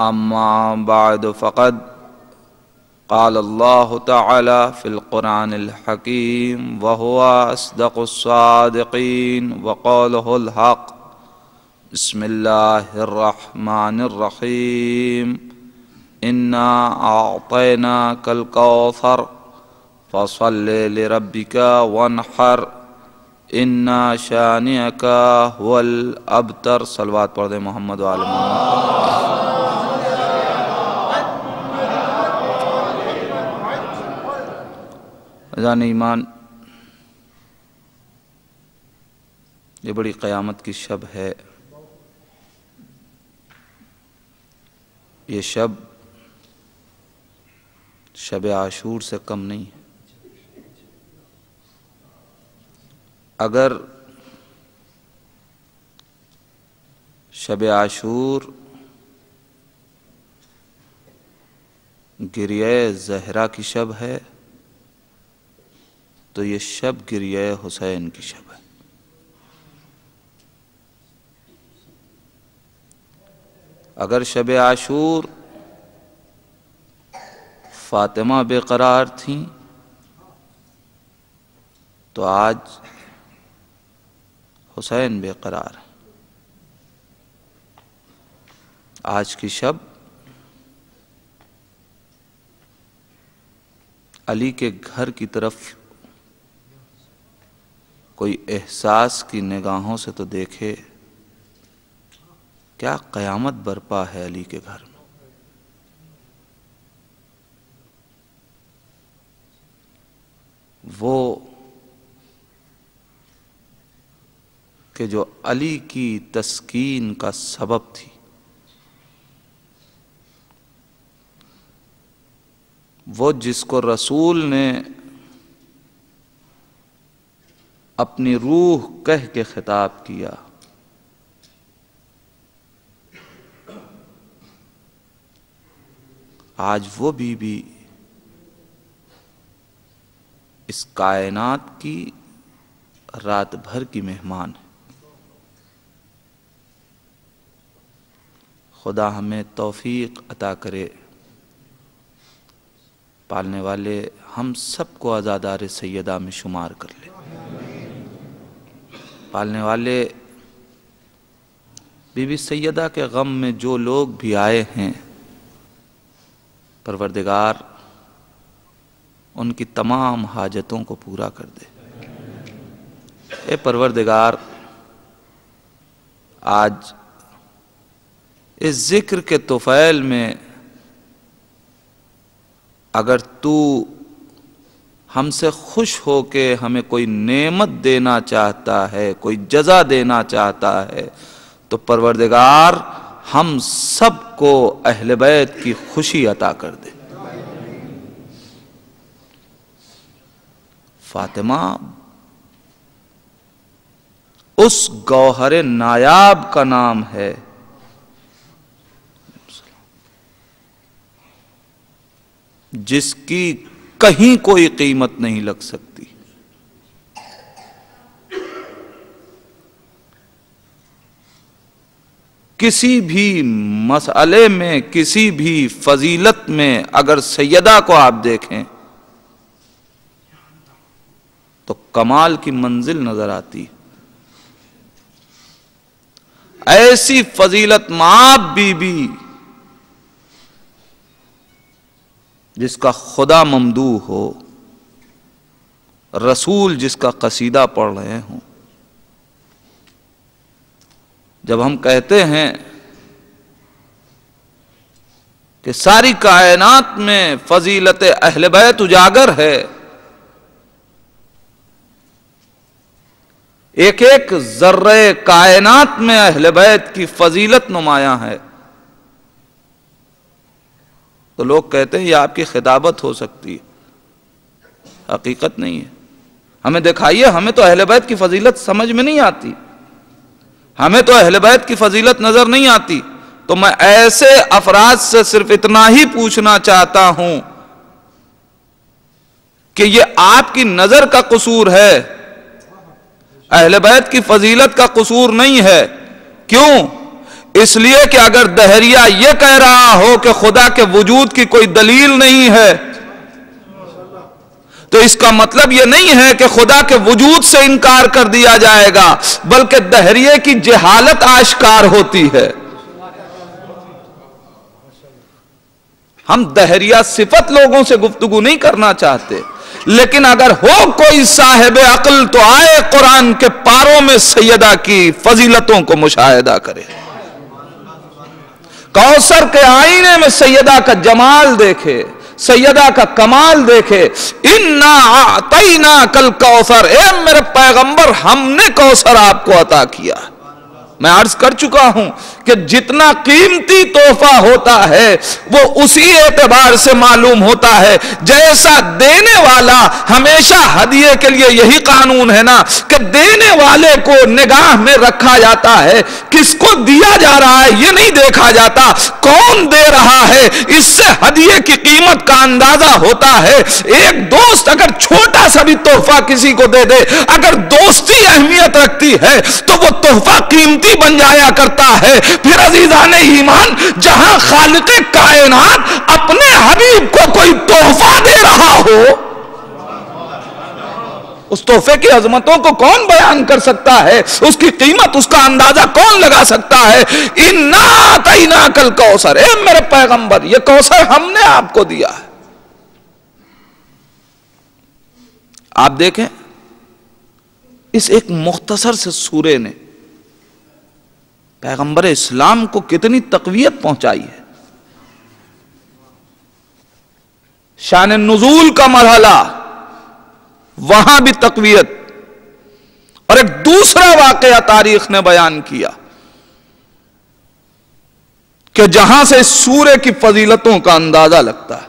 أما بعد فقد قال الله تعالى في القرآن الحكيم وهو أصدق الصادقين وقوله الحق بسم الله الرحمن الرحيم إنا أعطيناك الكوثر فصل لربك وانحر انا شانئک هو الابتر۔ صلوات پڑھ دیں محمد و آل محمد۔ عزیزان ایمان، یہ بڑی قیامت کی شب ہے۔ یہ شب عاشور سے کم نہیں ہے۔ اگر شب عاشور گریہ زہرا کی شب ہے تو یہ شب گریہ حسین کی شب ہے۔ اگر شب عاشور فاطمہ بے قرار تھیں تو آج حسین بے قرار ہے۔ آج کی شب علی کے گھر کی طرف کوئی احساس کی نگاہوں سے تو دیکھے، کیا قیامت برپا ہے علی کے گھر میں۔ وہ کہ جو علی کی تسکین کا سبب تھی، وہ جس کو رسول نے اپنی روح کہہ کے خطاب کیا، آج وہ بھی اس کائنات کی رات بھر کی مہمان ہے۔ خدا ہمیں توفیق عطا کرے، پالنے والے ہم سب کو عزادار سیدہ میں شمار کر لے۔ پالنے والے بی بی سیدہ کے غم میں جو لوگ بھی آئے ہیں، پروردگار ان کی تمام حاجتوں کو پورا کر دے۔ اے پروردگار، آج اس ذکر کے طفیل میں اگر تو ہم سے خوش ہو کے ہمیں کوئی نعمت دینا چاہتا ہے، کوئی جزا دینا چاہتا ہے، تو پروردگار ہم سب کو اہل بیت کی خوشی عطا کر دے۔ فاطمہ اس گوہر نایاب کا نام ہے جس کی کہیں کوئی قیمت نہیں لگ سکتی۔ کسی بھی مسئلے میں، کسی بھی فضیلت میں اگر سیدہ کو آپ دیکھیں تو کمال کی منزل نظر آتی ہے۔ ایسی فضیلت مآب بی بی جس کا خدا ممدوح ہو، رسول جس کا قصیدہ پڑھ رہے ہوں۔ جب ہم کہتے ہیں کہ ساری کائنات میں فضیلت اہل بیت اجاگر ہے، ایک ایک ذرہ کائنات میں اہل بیت کی فضیلت نمایاں ہے، تو لوگ کہتے ہیں یہ آپ کی خطابت ہو سکتی ہے۔ حقیقت نہیں ہے۔ ہمیں دکھائیے، ہمیں تو اہل بیت کی فضیلت سمجھ میں نہیں آتی، ہمیں تو اہل بیت کی فضیلت نظر نہیں آتی۔ تو میں ایسے افراد سے صرف اتنا ہی پوچھنا چاہتا ہوں کہ یہ آپ کی نظر کا قصور ہے، اہل بیت کی فضیلت کا قصور نہیں ہے۔ کیوں؟ اس لیے کہ اگر دہریہ یہ کہہ رہا ہو کہ خدا کے وجود کی کوئی دلیل نہیں ہے تو اس کا مطلب یہ نہیں ہے کہ خدا کے وجود سے انکار کر دیا جائے گا، بلکہ دہریے کی جہالت آشکار ہوتی ہے۔ ہم دہریہ صفت لوگوں سے گفتگو نہیں کرنا چاہتے، لیکن اگر ہو کوئی صاحب عقل تو آئے قرآن کے پاروں میں سیدہ کی فضیلتوں کو مشاہدہ کرے، کوثر کے آئینے میں سیدہ کا جمال دیکھے، سیدہ کا کمال دیکھے۔ اِنَّا أَعْطَيْنَاكَ الْكَوْثَرَ، اے میرے پیغمبر ہم نے کوثر آپ کو عطا کیا۔ میں عرض کر چکا ہوں کہ جتنا قیمتی تحفہ ہوتا ہے وہ اسی اعتبار سے معلوم ہوتا ہے جیسا دینے والا، ہمیشہ ہدیے کے لیے یہی قانون ہے نا کہ دینے والے کو نگاہ میں رکھا جاتا ہے، کس کو دیا جا رہا ہے یہ نہیں دیکھا جاتا، کون دے رہا ہے اس سے ہدیے کی قیمت کا اندازہ ہوتا ہے۔ ایک دوست اگر چھوٹا سا بھی تحفہ کسی کو دے دے، اگر دوستی اہمیت رکھتی ہے تو وہ تحفہ قیمتی بن جایا کرتا ہے۔ پھر عزیزان ایمان، جہاں خالق کائنات اپنے حبیب کو کوئی تحفہ دے رہا ہو، اس تحفے کی عظمتوں کو کون بیان کر سکتا ہے؟ اس کی قیمت، اس کا اندازہ کون لگا سکتا ہے؟ اِنَّا أَعْطَيْنَاكَ الْكَوْثَرَ، اے میرے پیغمبر یہ کوثر ہم نے آپ کو دیا ہے۔ آپ دیکھیں اس ایک مختصر سے سورے نے پیغمبر اسلام کو کتنی تقویت پہنچائی ہے۔ شان نزول کا مرحلہ، وہاں بھی تقویت، اور ایک دوسرا واقعہ تاریخ نے بیان کیا کہ جہاں سے اس سورے کی فضیلتوں کا اندازہ لگتا ہے۔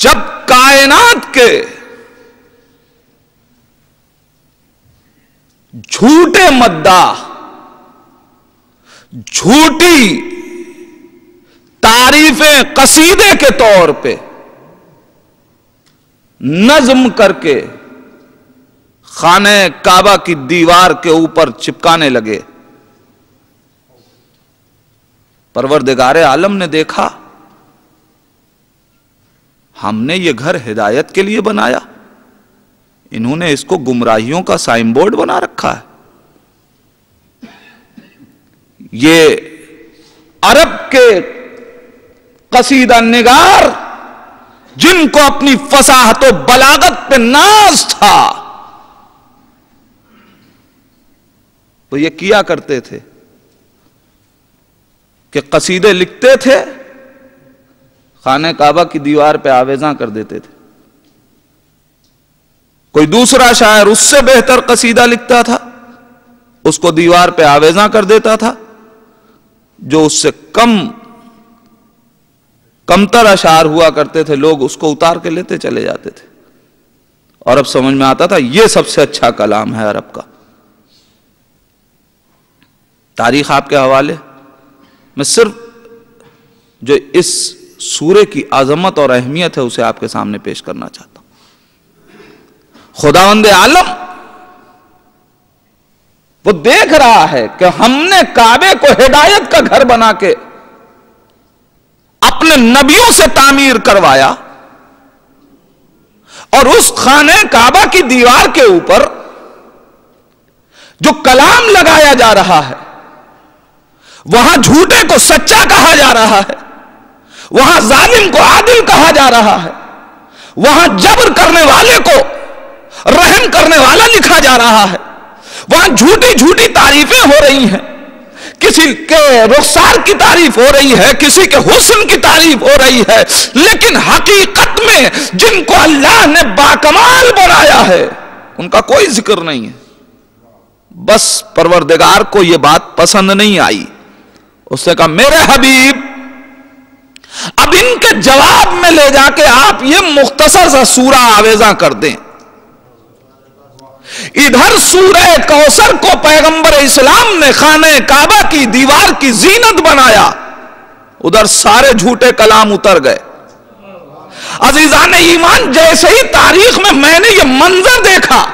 جب کائنات کے جھوٹے مداح، جھوٹی تعریفیں قصیدے کے طور پہ نظم کر کے خانہ کعبہ کی دیوار کے اوپر چپکانے لگے، پروردگار عالم نے دیکھا ہم نے یہ گھر ہدایت کے لیے بنایا، انہوں نے اس کو گمراہیوں کا سائن بورڈ بنا رکھا ہے۔ یہ عرب کے قصیدہ نگار جن کو اپنی فصاحت و بلاغت پہ ناز تھا، وہ یہ کیا کرتے تھے کہ قصیدے لکھتے تھے، خانہ کعبہ کی دیوار پہ آویزاں کر دیتے تھے۔ کوئی دوسرا شاعر اس سے بہتر قصیدہ لکھتا تھا، اس کو دیوار پہ آویزاں کر دیتا تھا، جو اس سے کمتر اشعار ہوا کرتے تھے لوگ اس کو اتار کے لیتے چلے جاتے تھے، اور اب سمجھ میں آتا تھا یہ سب سے اچھا کلام ہے عرب کا۔ تاریخ آپ کے حوالے میں صرف جو اس سورے کی عظمت اور اہمیت ہے اسے آپ کے سامنے پیش کرنا چاہتا ہوں۔ خداوند عالم وہ دیکھ رہا ہے کہ ہم نے کعبے کو ہدایت کا گھر بنا کے اپنے نبیوں سے تعمیر کروایا، اور اس خانہ کعبہ کی دیوار کے اوپر جو کلام لگایا جا رہا ہے، وہاں جھوٹے کو سچا کہا جا رہا ہے، وہاں ظالم کو عادل کہا جا رہا ہے، وہاں جبر کرنے والے کو رحم کرنے والا لکھا جا رہا ہے، وہاں جھوٹی جھوٹی تعریفیں ہو رہی ہیں، کسی کے رخسار کی تعریف ہو رہی ہے، کسی کے حسن کی تعریف ہو رہی ہے، لیکن حقیقت میں جن کو اللہ نے باکمال بنایا ہے ان کا کوئی ذکر نہیں ہے۔ بس پروردگار کو یہ بات پسند نہیں آئی، اس نے کہا میرے حبیب اب ان کے جواب میں لے جا کے آپ یہ مختصر سا سورہ آویزاں کر دیں۔ ادھر سورہ کوثر کو پیغمبر اسلام نے خانہ کعبہ کی دیوار کی زینت بنایا، ادھر سارے جھوٹے کلام اتر گئے۔ عزیزان ایمان، جیسے ہی تاریخ میں نے یہ منظر دیکھا،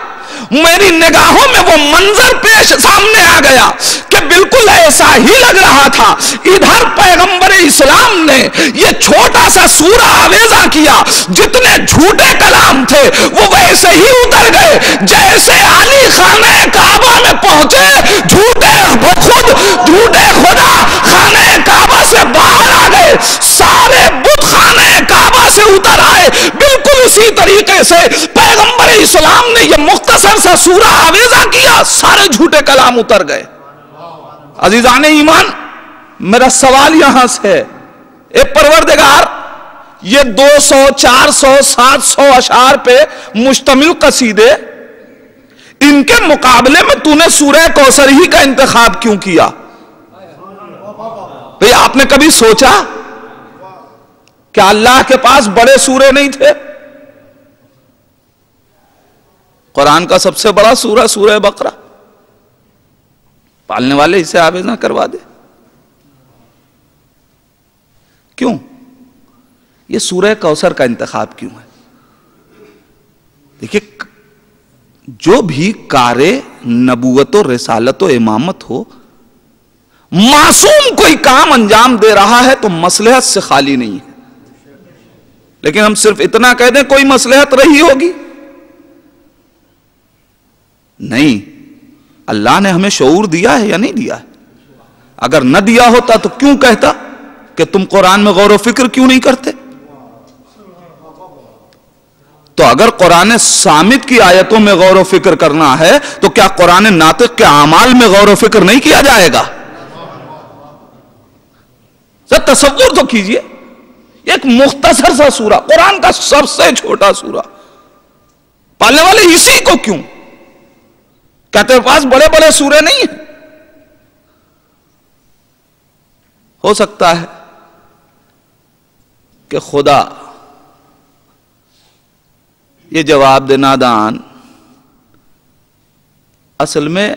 میری نگاہوں میں وہ منظر پیش سامنے آ گیا کہ بالکل ایسا ہی لگ رہا تھا. ادھر پیغمبر اسلام نے یہ چھوٹا سا سورہ آویزہ کیا, جتنے جھوٹے کلام تھے وہ ویسے ہی اتر گئے. جیسے علی خانہ کعبہ میں پہنچے, جھوٹے خود جھوٹے خدا خانہ کعبہ سے باہر آ گئے, سارے بت خانہ کعبہ سے اتر آئے. بالکل اسی طریقے سے پیغمبر اسلام نے یہ مختصر سا سورہ آویزہ کیا, سارے جھوٹے کلام اتر گئے. عزیزان ایمان, میرا سوال یہاں سے ہے, اے پروردگار, یہ 200 400 700 اشعار پہ مشتمل قصیدے, ان کے مقابلے میں تو نے سورہ کوثر ہی کا انتخاب کیوں کیا؟ بھئی آپ نے کبھی سوچا کہ اللہ کے پاس بڑے سورے نہیں تھے؟ قرآن کا سب سے بڑا سورہ سورہ بقرہ, پالنے والے اسے حافظ نہ کروا دے. کیوں یہ سورہ کوثر کا انتخاب کیوں ہے؟ دیکھیے, جو بھی کار نبوت و رسالت و امامت ہو, معصوم کوئی کام انجام دے رہا ہے تو مصلحت سے خالی نہیں ہے. لیکن ہم صرف اتنا کہہ دیں کوئی مصلحت رہی ہوگی, نہیں. اللہ نے ہمیں شعور دیا ہے یا نہیں دیا ہے؟ اگر نہ دیا ہوتا تو کیوں کہتا کہ تم قرآن میں غور و فکر کیوں نہیں کرتے؟ تو اگر قرآن صامت کی آیتوں میں غور و فکر کرنا ہے تو کیا قرآن ناطق کے اعمال میں غور و فکر نہیں کیا جائے گا؟ ذرا تصور تو کیجئے, ایک مختصر سا سورہ, قرآن کا سب سے چھوٹا سورہ, پالنے والے اسی کو کیوں کیا تیرے پاس بڑے بڑے سورے نہیں ہیں؟ ہو سکتا ہے کہ خدا یہ جواب دے, نادان, اصل میں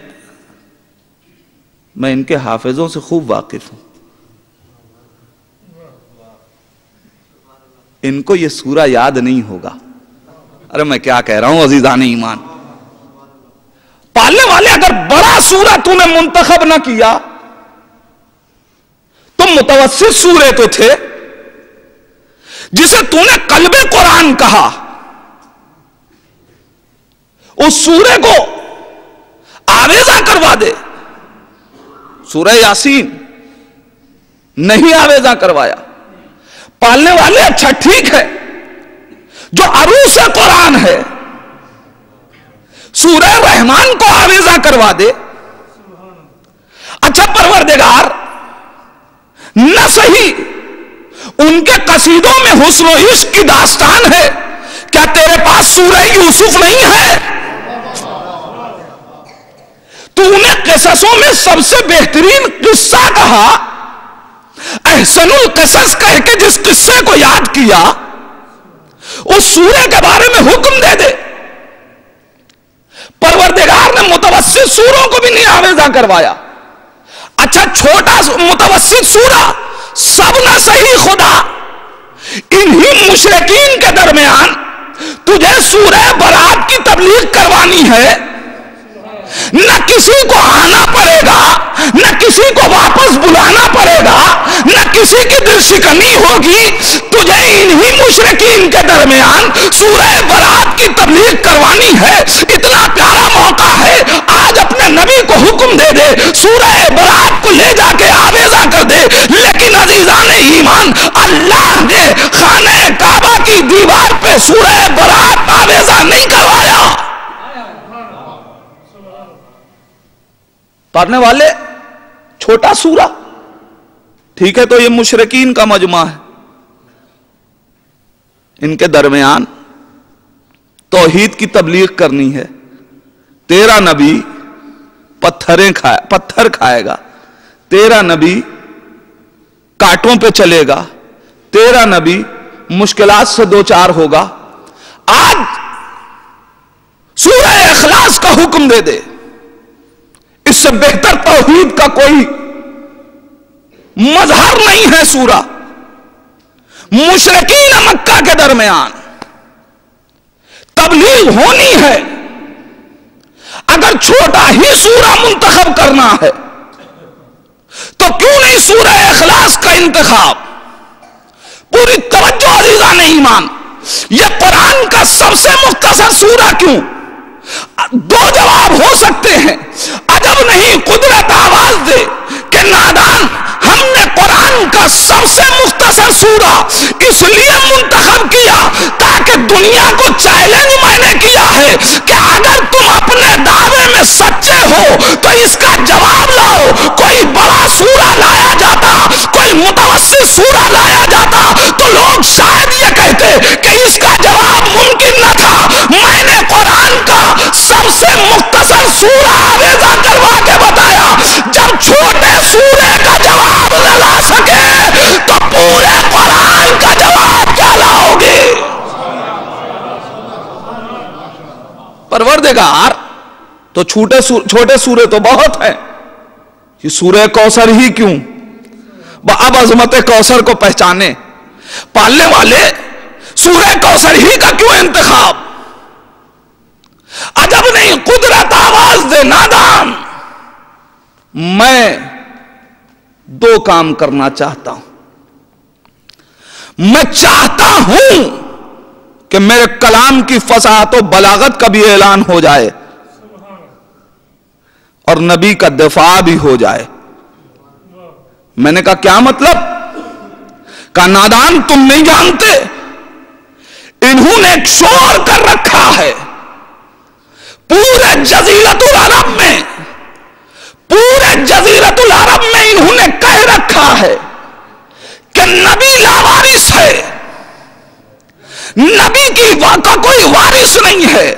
ان کے حافظوں سے خوب واقف ہوں, ان کو یہ سورہ یاد نہیں ہوگا. ارے میں کیا کہہ رہا ہوں عزیزان ایمان, پالنے والے اگر بڑا سورہ تو نے منتخب نہ کیا تو متوسط سورے تو تھے, جسے تو نے قلب قرآن کہا, اس سورے کو آویزہ کروا دے. سورہ یاسین نہیں آویزہ کروایا. پالنے والے اچھا ٹھیک ہے, جو عروس قرآن ہے سورہ رحمان کو آویزہ کروا دے. اچھا پروردگار, نہ صحیح ان کے قصیدوں میں حسن و عشق کی داستان ہے, کیا تیرے پاس سورہ یوسف نہیں ہے؟ تو نے قصصوں میں سب سے بہترین قصہ کہا, احسن القصص کہہ کے جس قصے کو یاد کیا, اس سورے کے بارے میں حکم دے دے. پروردگار نے متوسط سوروں کو بھی نہیں آویزہ کروایا. اچھا چھوٹا متوسط سورہ, سب نہ صحیح خدا, انہی مشرکین کے درمیان تجھے سورہ برات کی تبلیغ کروانی ہے, نہ کسی کو آنا پڑے گا, نہ کسی کو واپس بلانا پڑے گا, نہ کسی کی دل شکنی ہوگی. تجھے انہی مشرکین کے درمیان سورہ برات کی تبلیغ کروانی ہے. اتنا پیارا موقع ہے, آج اپنے نبی کو حکم دے دے, سورہ برات کو لے جا کے آویزہ کر دے. لیکن عزیزان ایمان, اللہ نے خانہ کعبہ کی دیوار پہ سورہ برات آویزہ نہیں کروایا. پڑھنے والے چھوٹا سورہ ٹھیک ہے, تو یہ مشرکین کا مجمع ہے, ان کے درمیان توحید کی تبلیغ کرنی ہے. تیرا نبی پتھر کھائے گا, تیرا نبی کانٹوں پہ چلے گا, تیرا نبی مشکلات سے دوچار ہوگا. آج سورہ اخلاص کا حکم دے دے, اس سے بہتر توحید کا کوئی مظہر نہیں ہے سورہ. مشرکین مکہ کے درمیان تبلیغ ہونی ہے, اگر چھوٹا ہی سورہ منتخب کرنا ہے تو کیوں نہیں سورہ اخلاص کا انتخاب؟ پوری توجہ عزیزان ایمان، یہ قرآن کا سب سے مختصر سورہ کیوں؟ دو جواب ہو سکتے ہیں۔ عجب نہیں قدرت آواز دے کہ نادان، ہم نے قرآن کا سب سے مختصر سورہ اس لیے منتخب کیا تاکہ دنیا کو چیلنج میں نے کیا ہے کہ اگر تم اپنے دعوے میں سچے ہو تو اس کا جواب لاؤ۔ کوئی بڑا سورہ لایا جاتا، کوئی متوسط سورہ لایا جاتا تو لوگ شاید یہ کہتے کہ اس کا جواب ممکن نہ تھا۔ میں نے قرآن کا سب سے مختصر سورہ آویزہ کروا کے بتایا، جب چھوٹے سورے کا جواب نہ لا سکے تو پورے قرآن کا جواب کیا لاؤ گے؟ پروردگار تو چھوٹے سورے تو بہت ہیں، یہ سورہ کوثر ہی کیوں؟ اب عظمت کوثر کو پہچانے پالنے والے سورہ کوثر ہی کا کیوں انتخاب؟ عجب نہیں قدرت آواز دے نادان، میں دو کام کرنا چاہتا ہوں۔ میں چاہتا ہوں کہ میرے کلام کی فصاحت و بلاغت کا بھی اعلان ہو جائے اور نبی کا دفاع بھی ہو جائے۔ میں نے کہا کیا مطلب؟ کہا نادان تم نہیں جانتے، انہوں نے ایک شور کر رکھا ہے پورے جزیرۃ العرب میں، پورے جزیرۃ العرب میں انہوں نے کہہ رکھا ہے کہ نبی لاوارث ہے، نبی کی کا کوئی وارث نہیں ہے،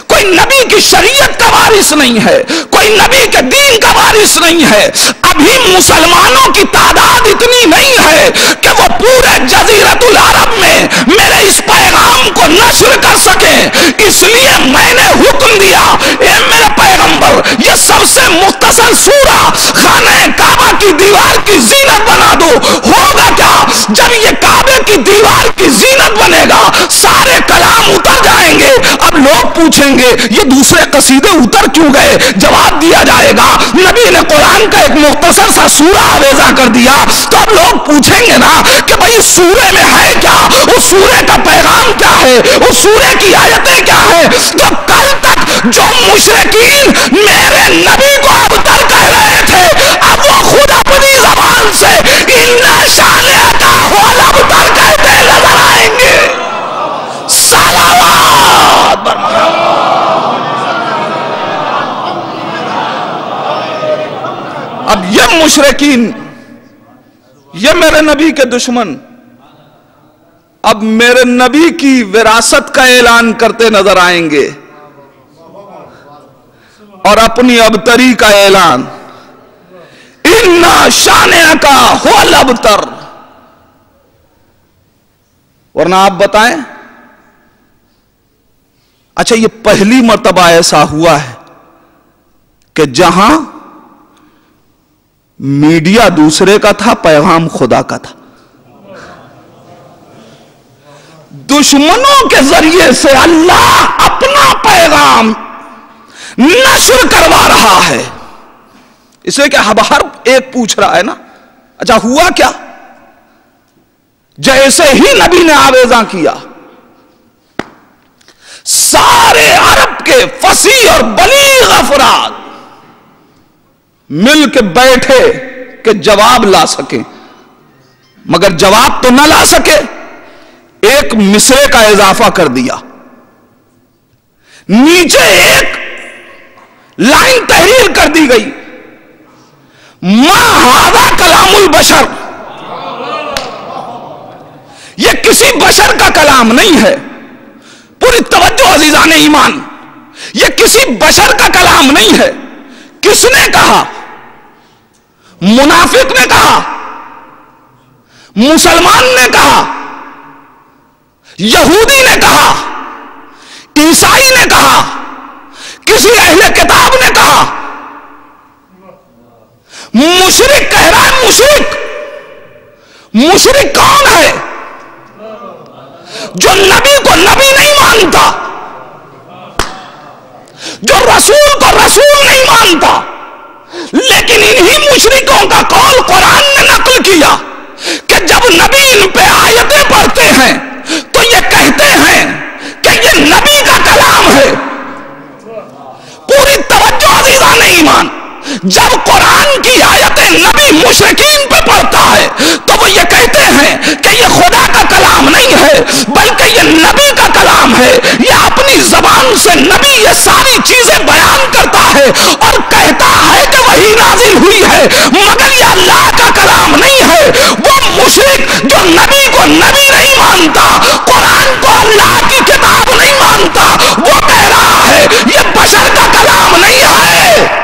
کوئی نبی کی شریعت کا وارث نہیں ہے، کوئی نبی کے دین کا وارث نہیں ہے۔ ابھی مسلمانوں کی تعداد اتنی نہیں ہے کہ وہ پورے جزیرۃ العرب میں میرے اس پیغام کو نشر کر سکیں، اس لیے میں نے حکم دیا اے میرے پیغمبر یہ سب سے مختصر سورہ خانہ کعبہ کی دیوار کی زینت بنا دو۔ ہوگا کیا؟ جب یہ کعبے کی دیوار کی زینت بنے گا سارے کلام اتر جائیں گے۔ اب لوگ پوچھیں گے یہ دوسرے قصیدے اتر کیوں گئے؟ جواب دیا جائے گا نبی نے قرآن کا ایک مختصر سا سورہ آویزہ کر دیا، تو اب لوگ پوچھیں گے نا کہ بھئی سورے میں ہے کیا، اس سورے کا پیغام کیا ہے، اس سورے کی آیتیں کیا ہے؟ تو کل تک جو مشرکین میرے نبی کو ابتر کہہ رہے تھے، اب وہ خود اپنی زبان سے اِنَّا شَانِئَکَ هُوَ الْأَبْتَرَ کہتے نظر آئیں گے۔ صلوات اب یہ مشرکین، یہ میرے نبی کے دشمن اب میرے نبی کی وراثت کا اعلان کرتے نظر آئیں گے اور اپنی ابتری کا اعلان، اِنَّا شَانِئَکَ هُوَ الْأَبْتَرَ۔ ورنہ آپ بتائیں، اچھا یہ پہلی مرتبہ ایسا ہوا ہے کہ جہاں میڈیا دوسرے کا تھا پیغام خدا کا تھا، دشمنوں کے ذریعے سے اللہ اپنا پیغام نشر کروا رہا ہے۔ اس لیے کہ ہر ایک پوچھ رہا ہے نا اچھا ہوا کیا؟ جیسے ہی نبی نے آویزاں کیا سارے عرب کے فصیح اور بلیغ افراد مل کے بیٹھے کہ جواب لا سکیں، مگر جواب تو نہ لا سکے، ایک مصرے کا اضافہ کر دیا، نیچے ایک لائن تحریر کر دی گئی، ما ھذا کلام البشر، یہ کسی بشر کا کلام نہیں ہے۔ پوری توجہ عزیزان ایمان، یہ کسی بشر کا کلام نہیں ہے۔ کس نے کہا؟ منافق نے کہا، مسلمان نے کہا، یہودی نے کہا، عیسائی نے کہا، کسی اہل کتاب نے کہا، مشرک کہہ رہا ہے۔ مشرک مشرک کون ہے؟ جو نبی کو نبی نہیں مانتا، جو رسول کو رسول نبی مشرکین پہ پڑھتا ہے تو وہ یہ کہتے ہیں کہ یہ خدا کا کلام نہیں ہے بلکہ یہ نبی کا کلام ہے. یہ اپنی زبان سے نبی یہ ساری چیزیں بیان کرتا ہے اور کہتا ہے کہ وہی نازل ہوئی ہے, مگر یہ اللہ کا کلام نہیں ہے. وہ مشرک جو نبی کو نبی نہیں مانتا, قرآن کو اللہ کی کتاب نہیں مانتا, وہ کہہ رہا ہے یہ بشر کا کلام نہیں ہے.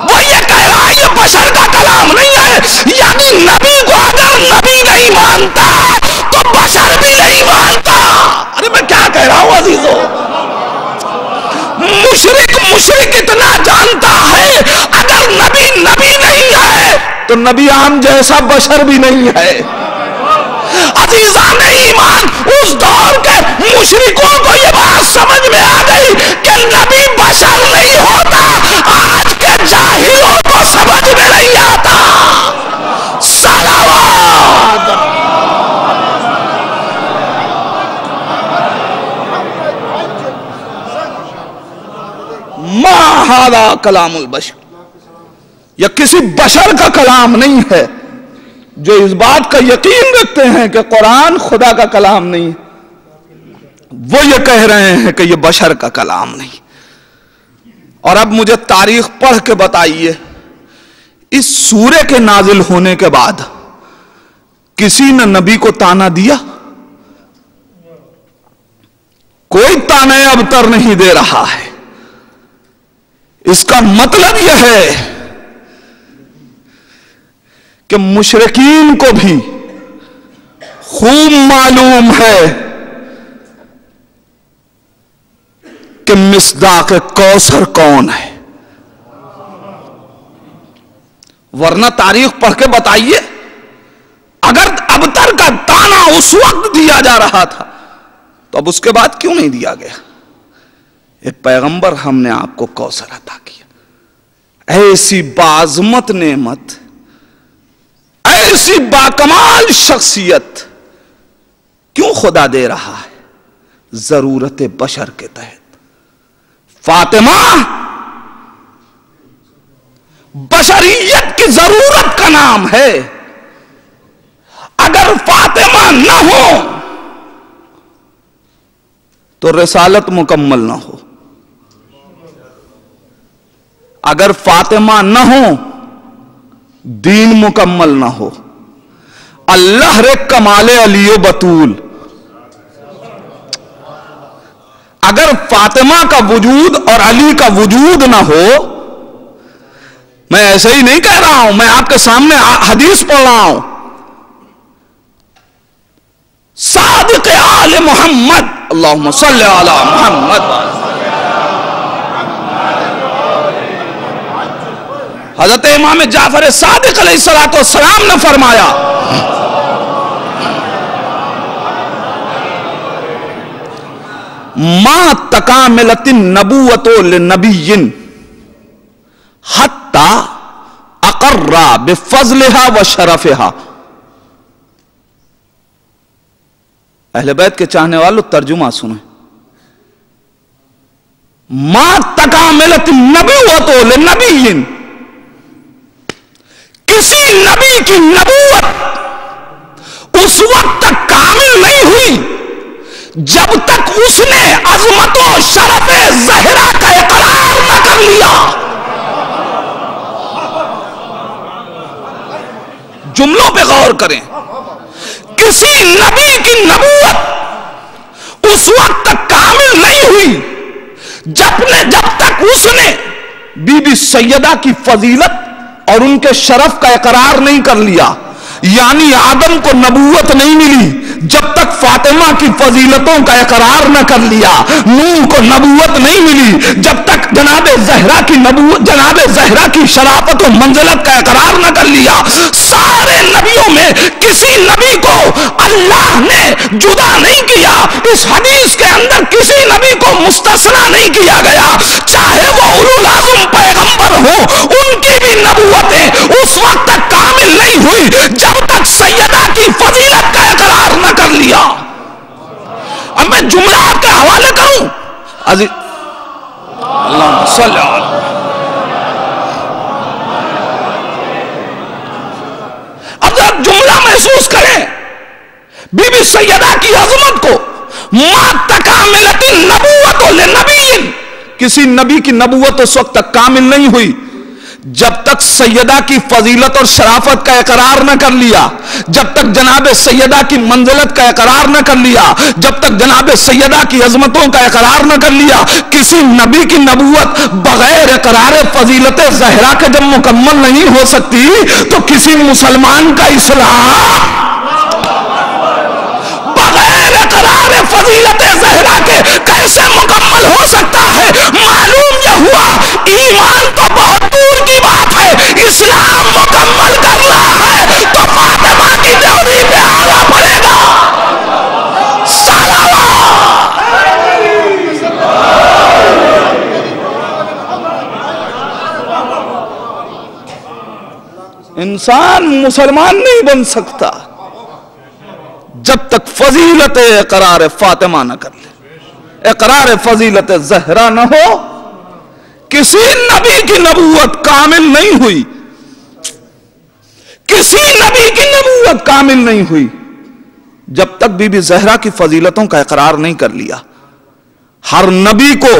وہ یہ کہہ رہا ہے یہ بشر کا کلام نہیں ہے, یعنی نبی کو اگر نبی نہیں مانتا تو بشر بھی نہیں مانتا. ارے میں کیا کہہ رہا ہوں عزیزو, مشرک اتنا جانتا ہے اگر نبی نبی نہیں ہے تو نبی عام جیسا بشر بھی نہیں ہے. عزیزان ایمان, اس دور کے مشرکوں کو یہ بات سمجھ میں آ گئی کہ نبی بشر نہیں ہوتا. آج کے جاہلوں کو سمجھ میں نہیں آتا. صلوات. ما ھذا کلام البشر, یہ کسی بشر کا کلام نہیں ہے. جو اس بات کا یقین رکھتے ہیں کہ قرآن خدا کا کلام نہیں, وہ یہ کہہ رہے ہیں کہ یہ بشر کا کلام نہیں. اور اب مجھے تاریخ پڑھ کے بتائیے, اس سورے کے نازل ہونے کے بعد کسی نے نبی کو تانا دیا؟ کوئی تانے ابتر نہیں دے رہا ہے. اس کا مطلب یہ ہے کہ مشرکین کو بھی خوب معلوم ہے کہ مصداق کوثر کون ہے. ورنہ تاریخ پڑھ کے بتائیے, اگر ابتر کا تانا اس وقت دیا جا رہا تھا تو اب اس کے بعد کیوں نہیں دیا گیا؟ ایک پیغمبر ہم نے آپ کو کوثر عطا کیا, ایسی باعظمت نعمت, ایسی باکمال شخصیت کیوں خدا دے رہا ہے؟ ضرورت بشر کے تحت. فاطمہ بشریت کی ضرورت کا نام ہے. اگر فاطمہ نہ ہو تو رسالت مکمل نہ ہو. اگر فاطمہ نہ ہو دین مکمل نہ ہو. اللہ رے کمال علی و بطول. اگر فاطمہ کا وجود اور علی کا وجود نہ ہو, میں ایسے ہی نہیں کہہ رہا ہوں, میں آپ کے سامنے حدیث پڑھ رہا ہوں. صادق آل محمد, اللہم صلی علی محمد. حضرت امام جعفر صادق علیہ السلام نے فرمایا, ما تکاملت النبوۃ لنبی حتی اقر بفضلها وشرفها. اہل بیت کے چاہنے والوں ترجمہ سنیں. ما تکاملت النبوۃ لنبی, کسی نبی کی نبوت اس وقت تک کامل نہیں ہوئی جب تک اس نے عظمت و شرف زہرا کا اقرار نہ کر لیا. جملوں پہ غور کریں. کسی نبی کی نبوت اس وقت تک کامل نہیں ہوئی جب تک اس نے بی بی سیدہ کی فضیلت اور ان کے شرف کا اقرار نہیں کر لیا. یعنی آدم کو نبوت نہیں ملی جب تک فاطمہ کی فضیلتوں کا اقرار نہ کر لیا. نوح کو نبوت نہیں ملی جب تک جناب زہرا کی شرافت و منزلت کا اقرار نہ کر لیا. سارے نبیوں میں کسی نبی کو اللہ نے جدا نہیں کیا. اس حدیث کے اندر کسی نبی کو مستثنا نہیں کیا گیا, چاہے وہ اولو العزم پیغمبر ہو, ان کی بھی نبوتیں اس وقت تک کامل نہیں ہوئی جب تک سیدہ کی فضیلت کا اقرار نہ کر لیا. اب میں جملہ آپ کے حوالے کروں. اللہم صلی علی محسوس کریں بی بی سیدہ کی عظمت کو. ما تکاملت النبوۃ لنبی، کسی نبی کی نبوت اس وقت تک کامل نہیں ہوئی جب تک سیدہ کی فضیلت اور شرافت کا اقرار نہ کر لیا، جب تک جناب سیدہ کی منزلت کا اقرار نہ کر لیا، جب تک جناب سیدہ کی عظمتوں کا اقرار نہ کر لیا. کسی نبی کی نبوت بغیر اقرار فضیلت زہرا کے جب مکمل نہیں ہو سکتی تو کسی مسلمان کا اسلام بغیر اقرار فضیلت زہرا کے کیسے مکمل ہو سکتا ہے؟ معلوم یہ ہوا ایمان تو بہت دور کی بات ہے، اسلام مکمل کرنا ہے تو فاطمہ کی ڈیوٹی پہ آنا پڑے گا. انسان مسلمان نہیں بن سکتا جب تک فضیلت اقرار فاطمہ نہ کر لے، اقرار فضیلت زہرا نہ ہو. کسی نبی کی نبوت کامل نہیں ہوئی، کسی نبی کی نبوت کامل نہیں ہوئی جب تک بی بی زہرا کی فضیلتوں کا اقرار نہیں کر لیا. ہر نبی کو،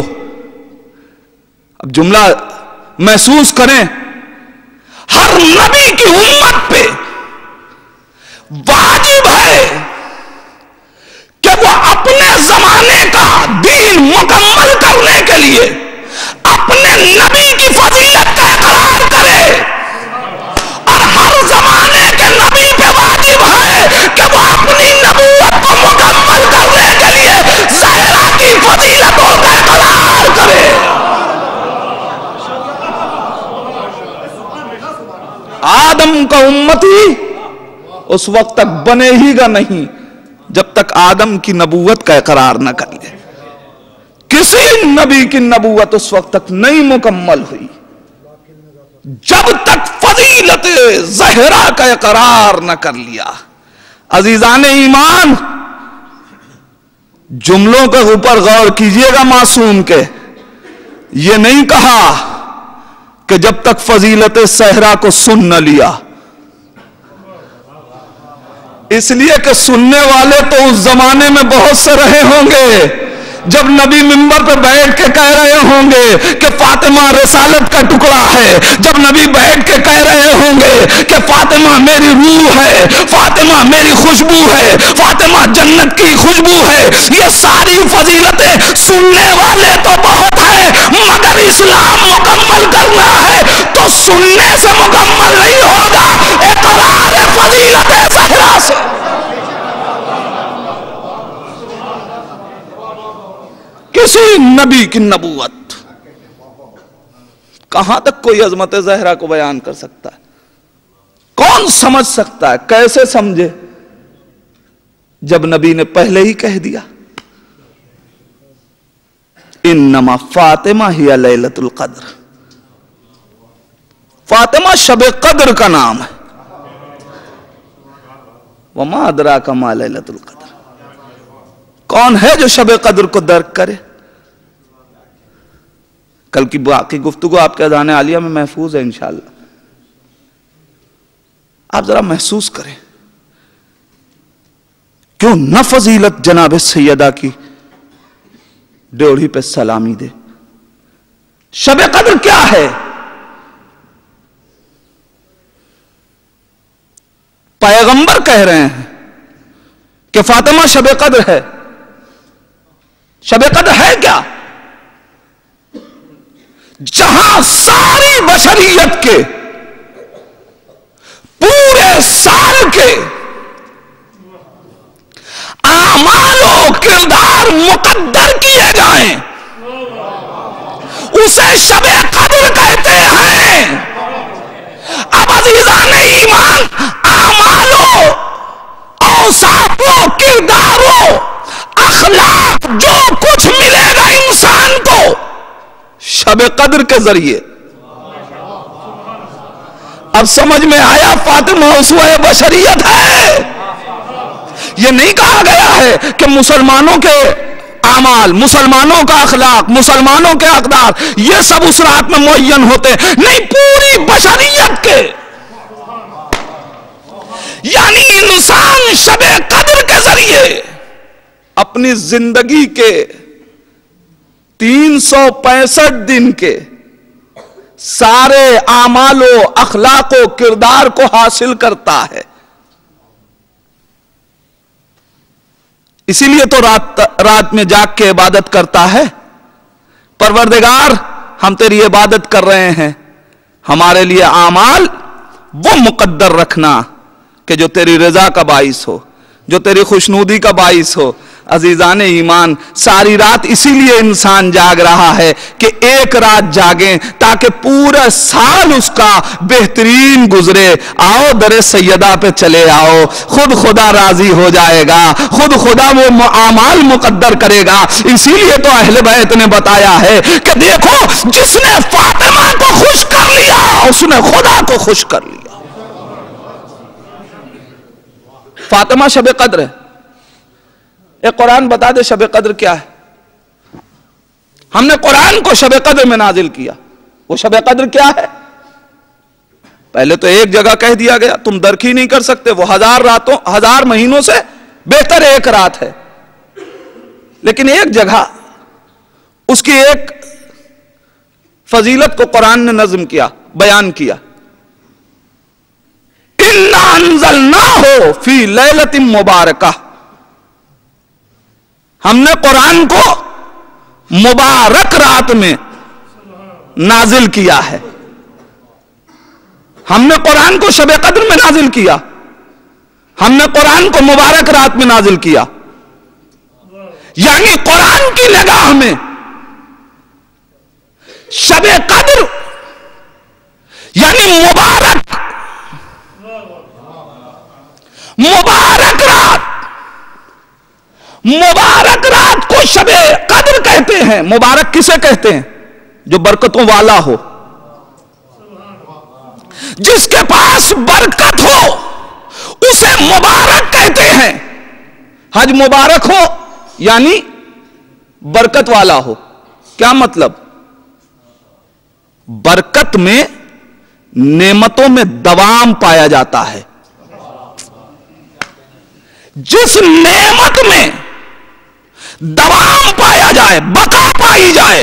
اب جملہ محسوس کریں، ہر نبی کی امت پہ واجب ہے کہ وہ اپنے زمانے کا دین مکمل کرنے کے لیے اپنے نبی کی فضیلت کا اقرار کرے، اور ہر زمانے کے نبی پہ واجب ہے کہ وہ اپنی نبوت کو مکمل کرنے کے لیے زہرا کی فضیلتوں کا اقرار کرے. آدم کا امتی اس وقت تک بنے ہی گا نہیں جب تک آدم کی نبوت کا اقرار نہ کر لے. کسی نبی کی نبوت اس وقت تک نہیں مکمل ہوئی جب تک فضیلت زہرا کا اقرار نہ کر لیا. عزیزان ایمان، جملوں کے اوپر غور کیجئے گا معصوم کے. یہ نہیں کہا کہ جب تک فضیلت زہرا کو سن نہ لیا، اس لیے کہ سننے والے تو اس زمانے میں بہت سے رہے ہوں گے جب نبی منبر پہ بیٹھ کے کہہ رہے ہوں گے کہ فاطمہ رسالت کا ٹکڑا ہے، جب نبی بیٹھ کے کہہ رہے ہوں گے کہ فاطمہ میری روح ہے، فاطمہ میری خوشبو ہے، فاطمہ جنت کی خوشبو ہے. یہ ساری فضیلتیں سننے والے تو بہت ہیں، مگر اسلام مکمل کرنا ہے تو سننے سے مکمل نہیں ہوگا، اقرار فضیلت زہرا سے. کسی نبی کی نبوت کہاں تک کوئی عظمت زہرا کو بیان کر سکتا ہے؟ کون سمجھ سکتا ہے؟ کیسے سمجھے جب نبی نے پہلے ہی کہہ دیا انما فاطمہ ہی لیلۃ القدر. فاطمہ شب قدر کا نام ہے. وما ادراک ما لیلۃ القدر. کون ہے جو شب قدر کو درک کرے؟ کل کی باقی گفتگو آپ کے اذان عالیہ میں محفوظ ہے انشاءاللہ. آپ ذرا محسوس کریں کیوں نہ فضیلت جناب سیدہ کی ڈیوڑھی پہ سلامی دے. شب قدر کیا ہے؟ پیغمبر کہہ رہے ہیں کہ فاطمہ شب قدر ہے. شب قدر ہے کیا؟ جہاں ساری بشریت کے پورے سال کے اعمال و کردار مقدر کیے جائیں اسے شب قدر کہتے ہیں. اب عزیزان ایمان، اعمال و اوصاف و کردار و اخلاق جو کچھ ملے گا انسان کو شب قدر کے ذریعے. اب سمجھ میں آیا فاطمہ اسوہ بشریت ہے. یہ نہیں کہا گیا ہے کہ مسلمانوں کے اعمال، مسلمانوں کا اخلاق، مسلمانوں کے اقدار یہ سب اس رات میں معین ہوتے. نہیں، پوری بشریت کے یعنی انسان شب قدر کے ذریعے اپنی زندگی کے 365 دن کے سارے اعمال و اخلاق و کردار کو حاصل کرتا ہے. اسی لیے تو رات میں جاگ کے عبادت کرتا ہے. پروردگار ہم تیری عبادت کر رہے ہیں، ہمارے لیے اعمال وہ مقدر رکھنا کہ جو تیری رضا کا باعث ہو، جو تیری خوشنودی کا باعث ہو. عزیزان ایمان، ساری رات اسی لیے انسان جاگ رہا ہے کہ ایک رات جاگیں تاکہ پورا سال اس کا بہترین گزرے. آؤ در سیدہ پہ چلے آؤ، خود خدا راضی ہو جائے گا، خود خدا وہ اعمال مقدر کرے گا. اسی لیے تو اہل بیت نے بتایا ہے کہ دیکھو جس نے فاطمہ کو خوش کر لیا اس نے خدا کو خوش کر لیا. فاطمہ شب قدر ہے. ایک قرآن بتا دے شب قدر کیا ہے؟ ہم نے قرآن کو شب قدر میں نازل کیا. وہ شب قدر کیا ہے؟ پہلے تو ایک جگہ کہہ دیا گیا، تم درک ہی نہیں کر سکتے، وہ 1000 راتوں 1000 مہینوں سے بہتر ایک رات ہے. لیکن ایک جگہ اس کی ایک فضیلت کو قرآن نے نظم کیا، بیان کیا. اِنَّا أَنزَلْنَاهُ فِي لَيْلَةٍ مُبَارَكَةٍ، ہم نے قرآن کو مبارک رات میں نازل کیا ہے. ہم نے قرآن کو شب قدر میں نازل کیا، ہم نے قرآن کو مبارک رات میں نازل کیا. یعنی قرآن کی نگاہ میں شب قدر یعنی مبارک رات، مبارک رات کو شب قدر کہتے ہیں. مبارک کسے کہتے ہیں؟ جو برکتوں والا ہو، جس کے پاس برکت ہو اسے مبارک کہتے ہیں. حج مبارک ہو یعنی برکت والا ہو. کیا مطلب؟ برکت میں نعمتوں میں دوام پایا جاتا ہے. جس نعمت میں دوام پایا جائے، بقا پائی جائے،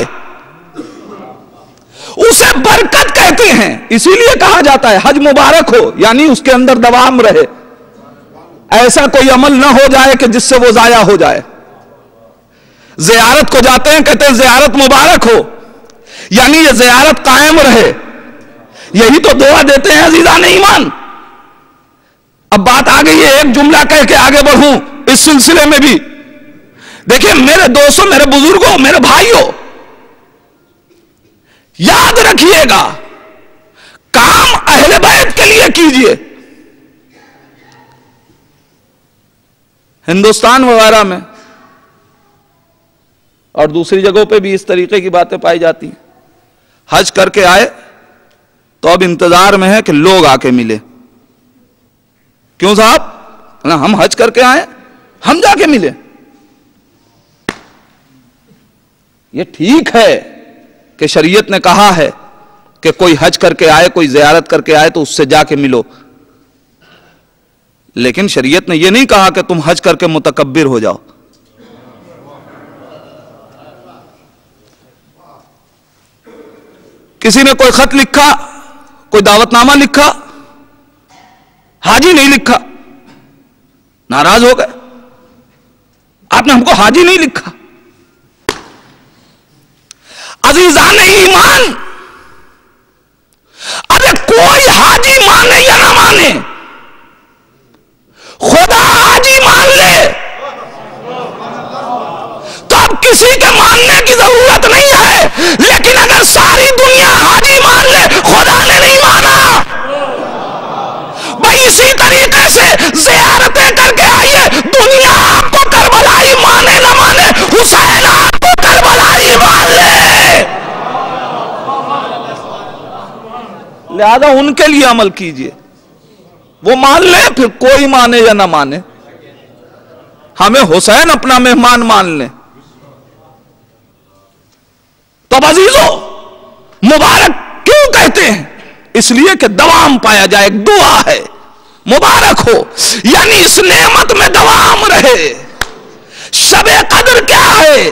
اسے برکت کہتے ہیں. اسی لیے کہا جاتا ہے حج مبارک ہو یعنی اس کے اندر دوام رہے، ایسا کوئی عمل نہ ہو جائے کہ جس سے وہ ضائع ہو جائے. زیارت کو جاتے ہیں، کہتے ہیں زیارت مبارک ہو یعنی یہ زیارت قائم رہے. یہی تو دعا دیتے ہیں عزیزان ایمان. اب بات آ گئی ہے، ایک جملہ کہہ کے آگے بڑھوں اس سلسلے میں بھی. دیکھیں میرے دوستوں، میرے بزرگوں، میرے بھائیوں، یاد رکھیے گا کام اہل بیت کے لیے کیجئے. ہندوستان وغیرہ میں اور دوسری جگہوں پہ بھی اس طریقے کی باتیں پائی جاتی ہیں. حج کر کے آئے تو اب انتظار میں ہے کہ لوگ آ کے ملے. کیوں صاحب؟ ہم حج کر کے آئے، ہم جا کے ملے. یہ ٹھیک ہے کہ شریعت نے کہا ہے کہ کوئی حج کر کے آئے، کوئی زیارت کر کے آئے تو اس سے جا کے ملو، لیکن شریعت نے یہ نہیں کہا کہ تم حج کر کے متکبر ہو جاؤ. کسی نے کوئی خط لکھا، کوئی دعوت نامہ لکھا، حاجی نہیں لکھا، ناراض ہو گئے. آپ نے ہم کو حاجی نہیں لکھا. عزیزان ایمان، ارے کوئی حاجی مانے یا نہ مانے، خدا حاجی مان لے تو اب کسی کے ماننے کی ضرورت نہیں ہے. لیکن اگر ساری دنیا حاجی مان لے، خدا نے نہیں مانا. بھائی اسی طریقے سے زیارتیں کر کے آئیے، دنیا آپ کو کربلائی مانے نہ مانے، حسین آپ کو کربلائی مان لے. لہذا ان کے لیے عمل کیجئے، وہ مان لیں، پھر کوئی مانے یا نہ مانے، ہمیں حسین اپنا مہمان مان لیں. تو عزیزو، مبارک کیوں کہتے ہیں؟ اس لیے کہ دوام پایا جائے. ایک دعا ہے مبارک ہو، یعنی اس نعمت میں دوام رہے۔ شب قدر کیا ہے؟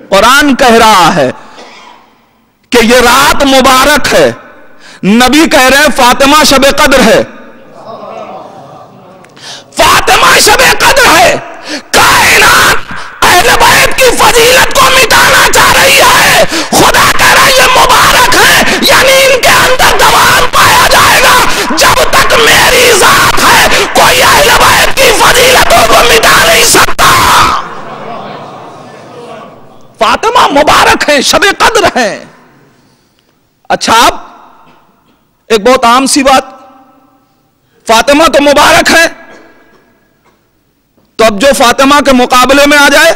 قرآن کہہ رہا ہے کہ یہ رات مبارک ہے، نبی کہہ رہے ہیں فاطمہ شب قدر ہے، فاطمہ شب قدر ہے۔ کائنات اہل بیت کی فضیلت کو مٹانا چاہ رہی ہے، خدا کہہ رہا ہے یہ مبارک ہے، یعنی ان کے اندر دوام پایا جائے گا۔ جب تک میری ذات ہے کوئی اہل بیت کی فضیلتوں کو مٹا نہیں سکتا۔ فاطمہ مبارک ہیں، شب قدر ہیں۔ اچھا اب ایک بہت عام سی بات، فاطمہ تو مبارک ہے، تو اب جو فاطمہ کے مقابلے میں آ جائے،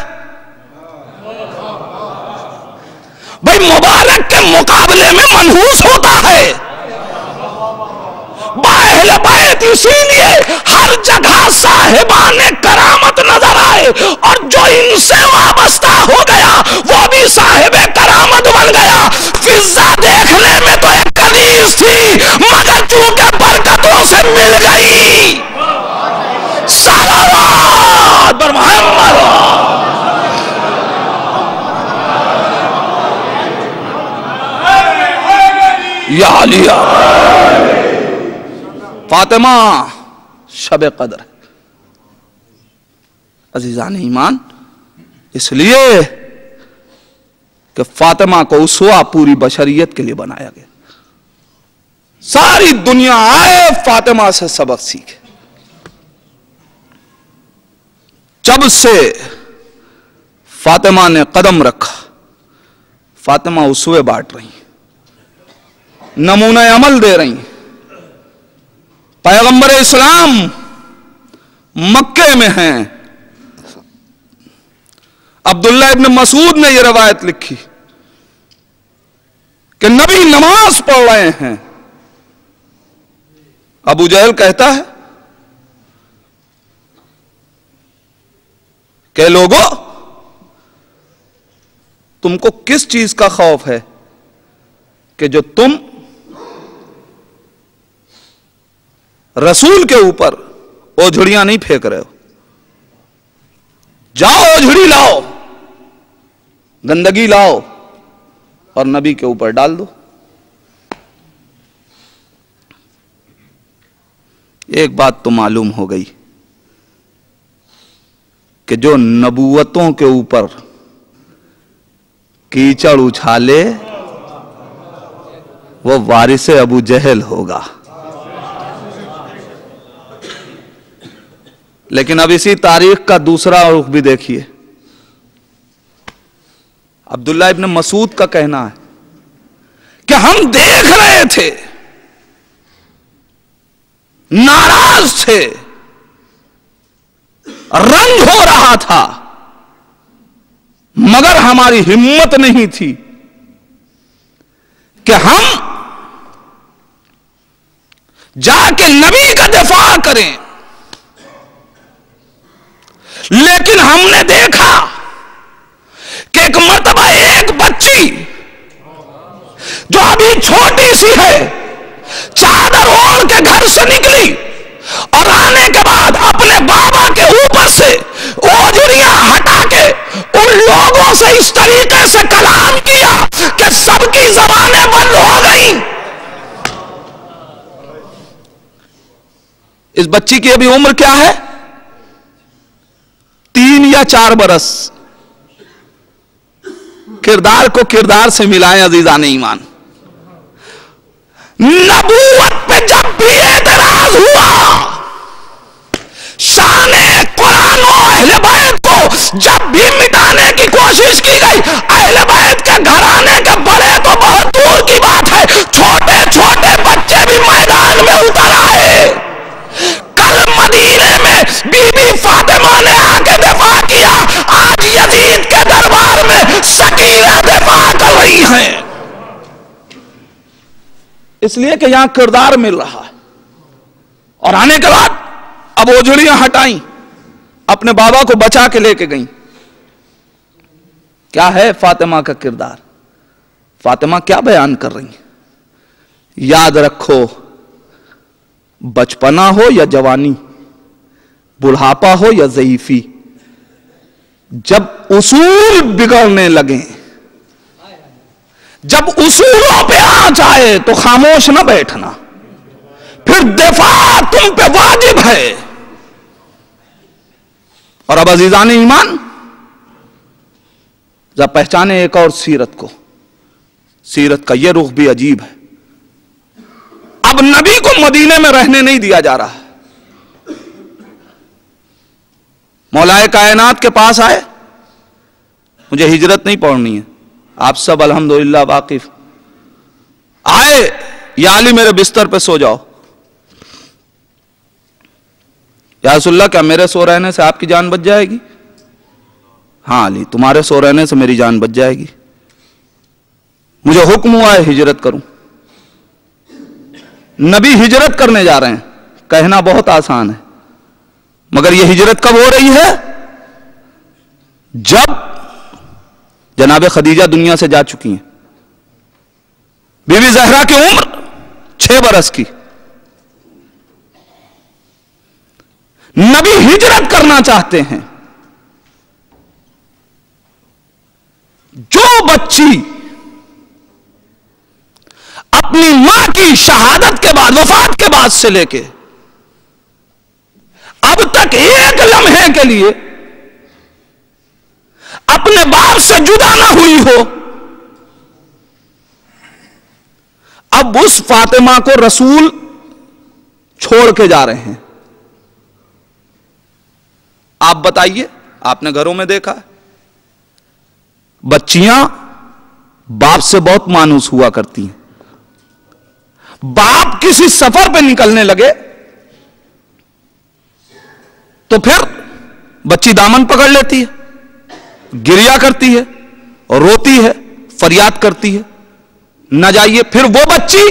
بھئی مبارک کے مقابلے میں منحوس ہوتا ہے۔ اہل بیت اسی لیے ہر جگہ صاحبان کرامت نظر آئے، اور جو ان سے وابستہ ہو گیا وہ بھی صاحب کرامت بن گیا۔ فضہ دیکھنے میں تو ایک کنیز تھی، مگر چونکہ برکتوں سے مل گئی۔ صلوات بر محمد یا علی۔ فاطمہ شب قدر ہے عزیزان ایمان، اس لیے کہ فاطمہ کو اسوہ پوری بشریت کے لیے بنایا گیا۔ ساری دنیا آئے فاطمہ سے سبق سیکھے۔ جب سے فاطمہ نے قدم رکھا، فاطمہ اسوے بانٹ رہی، نمونہ عمل دے رہی۔ پیغمبر اسلام مکے میں ہیں، عبداللہ ابن مسعود نے یہ روایت لکھی کہ نبی نماز پڑھ رہے ہیں، ابو جہل کہتا ہے کہ لوگو تم کو کس چیز کا خوف ہے کہ جو تم رسول کے اوپر اوجھڑیاں نہیں پھینک رہے ہو؟ جاؤ اوجھڑی لاؤ، گندگی لاؤ اور نبی کے اوپر ڈال دو۔ ایک بات تو معلوم ہو گئی کہ جو نبوتوں کے اوپر کیچڑ اچھالے وہ وارث ابو جہل ہوگا۔ لیکن اب اسی تاریخ کا دوسرا رخ بھی دیکھیے۔ عبداللہ ابن مسعود کا کہنا ہے کہ ہم دیکھ رہے تھے، ناراض تھے، رنج ہو رہا تھا، مگر ہماری ہمت نہیں تھی کہ ہم جا کے نبی کا دفاع کریں۔ لیکن ہم نے دیکھا کہ ایک مرتبہ ایک بچی جو ابھی چھوٹی سی ہے چادر اوڑھ کے گھر سے نکلی اور آنے کے بعد اپنے بابا کے اوپر سے اوجھڑیاں ہٹا کے ان لوگوں سے اس طریقے سے کلام کیا کہ سب کی زبانیں بند ہو گئیں۔ اس بچی کی ابھی عمر کیا ہے؟ 3 یا 4 برس۔ کردار کو کردار سے ملائیں عزیزان ایمان۔ نبوت پہ جب بھی اعتراض ہوا، شان قرآن و اہل بیت کو جب بھی مٹانے کی کوشش کی گئی، اہل بیت کے گھرانے کے بڑے تو بہت دور کی بات ہے، چھوٹے چھوٹے بچے بھی میدان میں اتر آئے۔ کل مدینے میں بی بی فاطمہ نے آ کے دفاع کیا، آج یزید کے دربار میں سکینہ دفاع کر رہی ہیں، اس لیے کہ یہاں کردار مل رہا ہے۔ اور آنے کے بعد اب اوجھڑیاں ہٹائیں، اپنے بابا کو بچا کے لے کے گئیں۔ کیا ہے فاطمہ کا کردار؟ فاطمہ کیا بیان کر رہی ہیں؟ یاد رکھو بچپنا ہو یا جوانی، بڑھاپا ہو یا ضعیفی، جب اصول بگڑنے لگیں، جب اصولوں پہ آ جائے تو خاموش نہ بیٹھنا، پھر دفاع تم پہ واجب ہے۔ اور اب عزیزان ایمان، ذرا پہچانے ایک اور سیرت کو، سیرت کا یہ رخ بھی عجیب ہے۔ اب نبی کو مدینے میں رہنے نہیں دیا جا رہا، مولا کائنات کے پاس آئے، مجھے ہجرت نہیں پڑھنی ہے، آپ سب الحمدللہ واقف، آئے یا علی میرے بستر پہ سو جاؤ۔ یا رسول اللہ کیا میرے سو رہنے سے آپ کی جان بچ جائے گی؟ ہاں علی تمہارے سو رہنے سے میری جان بچ جائے گی، مجھے حکم ہوا ہے ہجرت کروں۔ نبی ہجرت کرنے جا رہے ہیں، کہنا بہت آسان ہے، مگر یہ ہجرت کب ہو رہی ہے؟ جب جناب خدیجہ دنیا سے جا چکی ہیں، بی بی زہرا کی عمر 6 برس کی، نبی ہجرت کرنا چاہتے ہیں۔ جو بچی اپنی ماں کی شہادت کے بعد، وفات کے بعد سے لے کے اب تک ایک لمحے کے لیے اپنے باپ سے جدا نہ ہوئی ہو، اب اس فاطمہ کو رسول چھوڑ کے جا رہے ہیں۔ آپ بتائیے، آپ نے گھروں میں دیکھا ہے بچیاں باپ سے بہت مانوس ہوا کرتی ہیں، باپ کسی سفر پہ نکلنے لگے تو پھر بچی دامن پکڑ لیتی ہے، گریا کرتی ہے اور روتی ہے، فریاد کرتی ہے نہ جائیے۔ پھر وہ بچی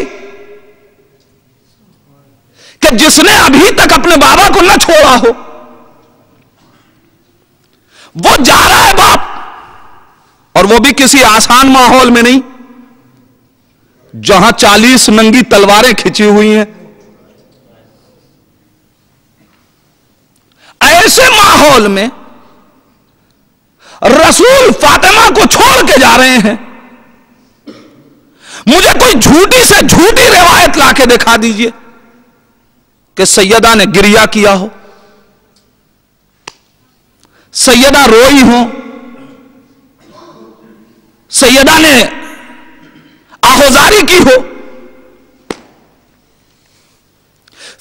کہ جس نے ابھی تک اپنے بابا کو نہ چھوڑا ہو، وہ جا رہا ہے باپ، اور وہ بھی کسی آسان ماحول میں نہیں، جہاں 40 ننگی تلواریں کھچی ہوئی ہیں، ایسے ماحول میں رسول فاطمہ کو چھوڑ کے جا رہے ہیں۔ مجھے کوئی جھوٹی سے جھوٹی روایت لا کے دکھا دیجئے کہ سیدہ نے گریا کیا ہو، سیدہ روئی ہو، سیدہ نے آہوزاری کی ہو۔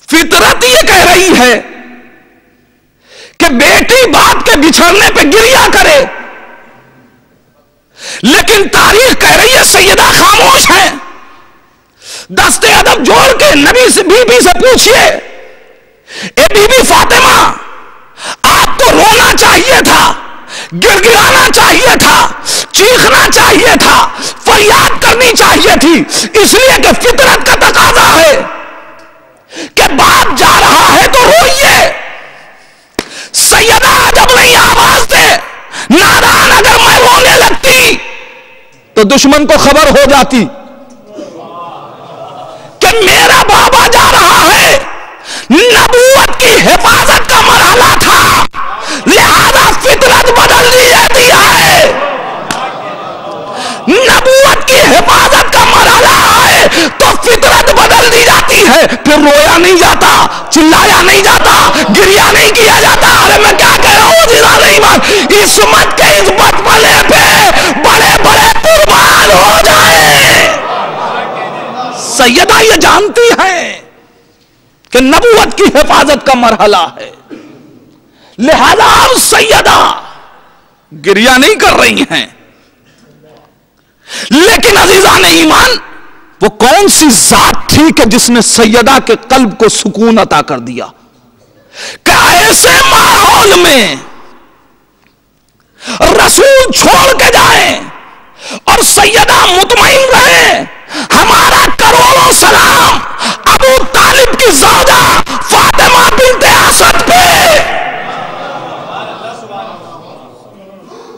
فطرت یہ کہہ رہی ہے کہ بیٹی باپ کے بچھڑنے پہ گریا کرے، لیکن تاریخ کہہ رہی ہے سیدہ خاموش ہے۔ دست ادب جوڑ کے نبی سے بی بی سے پوچھئے، اے بی بی فاطمہ، آپ کو رونا چاہیے تھا، گر گرانا چاہیے تھا، چیخنا چاہیے تھا، فریاد کرنی چاہیے تھی، اس لیے کہ فطرت کا تقاضا ہے کہ باپ جا رہا ہے تو روئیے۔ سیدہ جب نہیں آواز دے، نادان اگر میں رونے لگتی تو دشمن کو خبر ہو جاتی کہ میرا بابا جا رہا ہے۔ نبوت کی حفاظت کا مرحلہ تھا، لہذا فطرت بدل دی جاتی ہے۔ نبوت کی حفاظت کا مرحلہ ہے تو فطرت بدل دی جاتی ہے، پھر رویا نہیں جاتا، چلایا نہیں جاتا، گریا نہیں کیا جاتا۔ ارے میں کیا کہہ رہا ہوں جیسا نہیں مان، عصمت کے اس بچپنے پہ بڑے بڑے قربان ہو جائیں۔ سیدہ یہ جانتی ہیں کہ نبوت کی حفاظت کا مرحلہ ہے، لہذا اب سیدہ گریا نہیں کر رہی ہیں۔ لیکن عزیزان ایمان، وہ کون سی ذات تھی کہ جس نے سیدہ کے قلب کو سکون عطا کر دیا کہ ایسے ماحول میں رسول چھوڑ کے جائیں اور سیدہ مطمئن رہیں۔ ہمارا کروڑوں سلام ابو طالب کی زوجہ فاطمہ بنت اسد پہ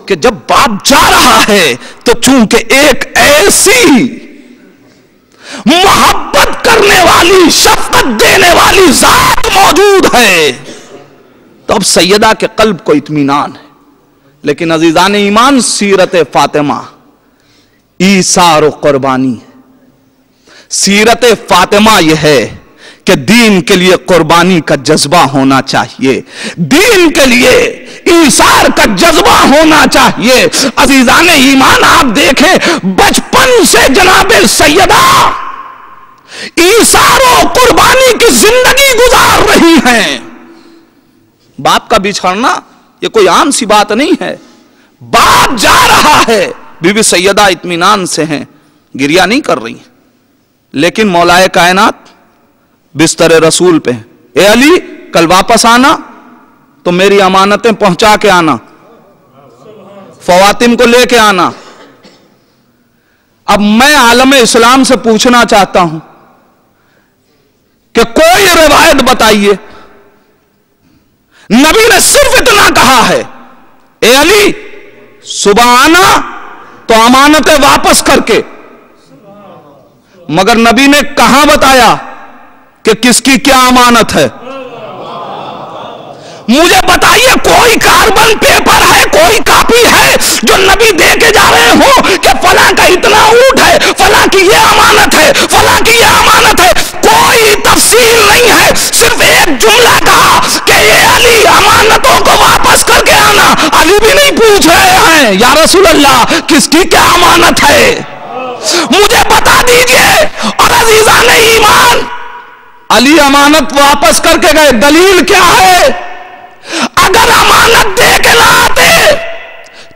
کہ جب باپ جا رہا ہے تو چونکہ ایک ایسی محبت کرنے والی، شفقت دینے والی والی ذات موجود ہے تو اب سیدہ کے قلب کو اطمینان ہے. لیکن عزیزان ایمان، سیرت فاطمہ ایثار و قربانی ہے. سیرت فاطمہ یہ ہے کہ دین کے لیے قربانی کا جذبہ ہونا چاہیے، دین کے لیے ایثار کا جذبہ ہونا چاہیے. عزیزان ایمان، آپ دیکھیں بچپن سے جناب سیدہ ایثار و قربانی کی زندگی گزار رہی ہیں. باپ کا بچھڑنا یہ کوئی عام سی بات نہیں ہے. باپ جا رہا ہے، بی بی سیدہ اطمینان سے ہیں، گریہ نہیں کر رہی ہیں. لیکن مولائے کائنات بستر رسول پہ، اے علی کل واپس آنا تو میری امانتیں پہنچا کے آنا، فواتم کو لے کے آنا. اب میں عالم اسلام سے پوچھنا چاہتا ہوں کہ کوئی روایت بتائیے، نبی نے صرف اتنا کہا ہے اے علی صبح آنا تو امانتیں واپس کر کے، مگر نبی نے کہاں بتایا کہ کس کی کیا امانت ہے؟ مجھے بتائیے کوئی کاربن پیپر ہے، کوئی کاپی ہے جو نبی دے کے جا رہے ہوں کہ فلاں کا اتنا اونٹ ہے، فلاں کی یہ امانت ہے، فلاں کی یہ امانت ہے؟ کوئی تفصیل نہیں ہے، صرف ایک جملہ کہا کہ اے علی امانتوں کو واپس کر کے آنا. علی بھی نہیں پوچھ رہے ہیں یا رسول اللہ کس کی کیا امانت ہے، مجھے بتا دیجئے. اور عزیزان ایمان، علی امانت واپس کر کے گئے، دلیل کیا ہے؟ اگر امانت دے کے نہ آتے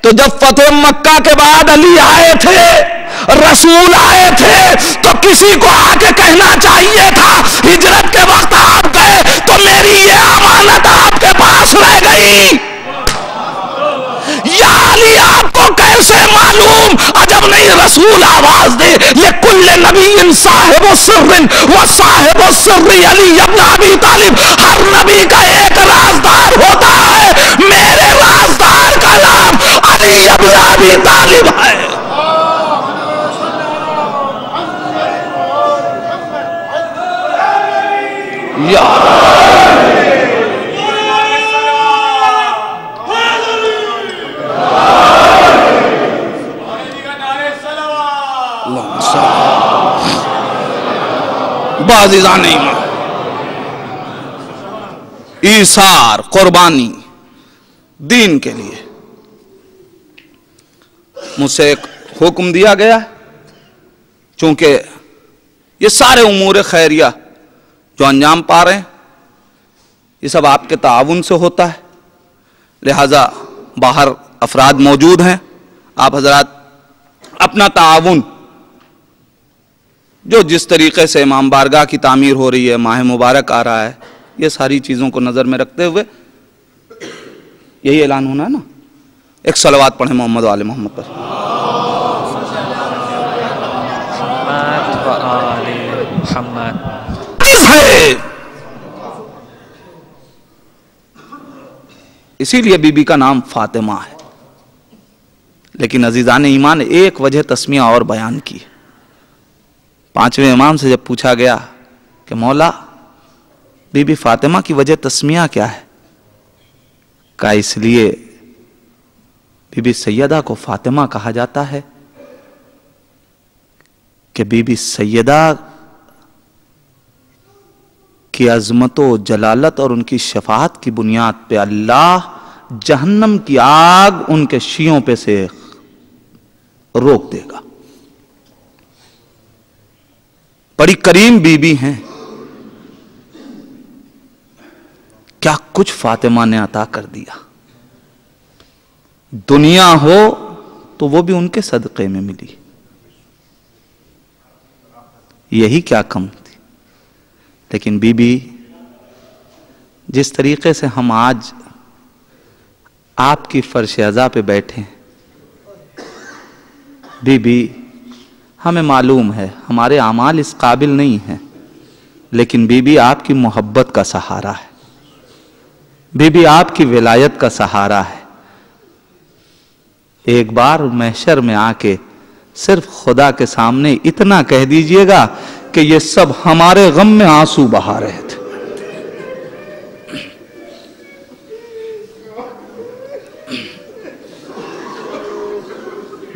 تو جب فتح مکہ کے بعد علی آئے تھے، رسول آئے تھے، تو کسی کو آ کے کہنا چاہیے تھا ہجرت کے وقت آپ گئے تو میری یہ امانت آپ کے پاس رہ گئی. یا علی آپ کو کیسے معلوم؟ عجب نہیں رسول آواز دے لکل نبی صاحب السر وصاحب السر علی ابن ابی طالب. ہر نبی کا ایک رازدار ہوتا ہے، میرے رازدار کا نام علی ابن ابی طالب ہے. یا عزیزان ایمان، ایثار قربانی دین کے لیے مجھ سے ایک حکم دیا گیا ہے. چونکہ یہ سارے امور خیریہ جو انجام پا رہے ہیں یہ سب آپ کے تعاون سے ہوتا ہے، لہذا باہر افراد موجود ہیں، آپ حضرات اپنا تعاون جو جس طریقے سے امام بارگاہ کی تعمیر ہو رہی ہے، ماہ مبارک آ رہا ہے، یہ ساری چیزوں کو نظر میں رکھتے ہوئے یہی اعلان ہونا ہے نا. ایک صلوات پڑھیں محمد و آل محمد پر. اسی لیے بی بی کا نام فاطمہ ہے. لیکن عزیزان ایمان ایک وجہ تسمیہ اور بیان کی. پانچویں امام سے جب پوچھا گیا کہ مولا بی بی فاطمہ کی وجہ تسمیہ کیا ہے؟ کہا اس لیے بی بی سیدہ کو فاطمہ کہا جاتا ہے کہ بی بی سیدہ کی عظمت و جلالت اور ان کی شفاعت کی بنیاد پہ اللہ جہنم کی آگ ان کے شیعوں پہ سے روک دے گا. بڑی کریم بی بی ہیں، کیا کچھ فاطمہ نے عطا کر دیا. دنیا ہو تو وہ بھی ان کے صدقے میں ملی، یہی کیا کم تھی. لیکن بی بی جس طریقے سے ہم آج آپ کی فرش عزا پہ بیٹھے ہیں، بی بی ہمیں معلوم ہے ہمارے اعمال اس قابل نہیں ہیں، لیکن بی بی آپ کی محبت کا سہارا ہے، بی بی آپ کی ولایت کا سہارا ہے. ایک بار محشر میں آ کے صرف خدا کے سامنے اتنا کہہ دیجئے گا کہ یہ سب ہمارے غم میں آنسو بہا رہے تھے.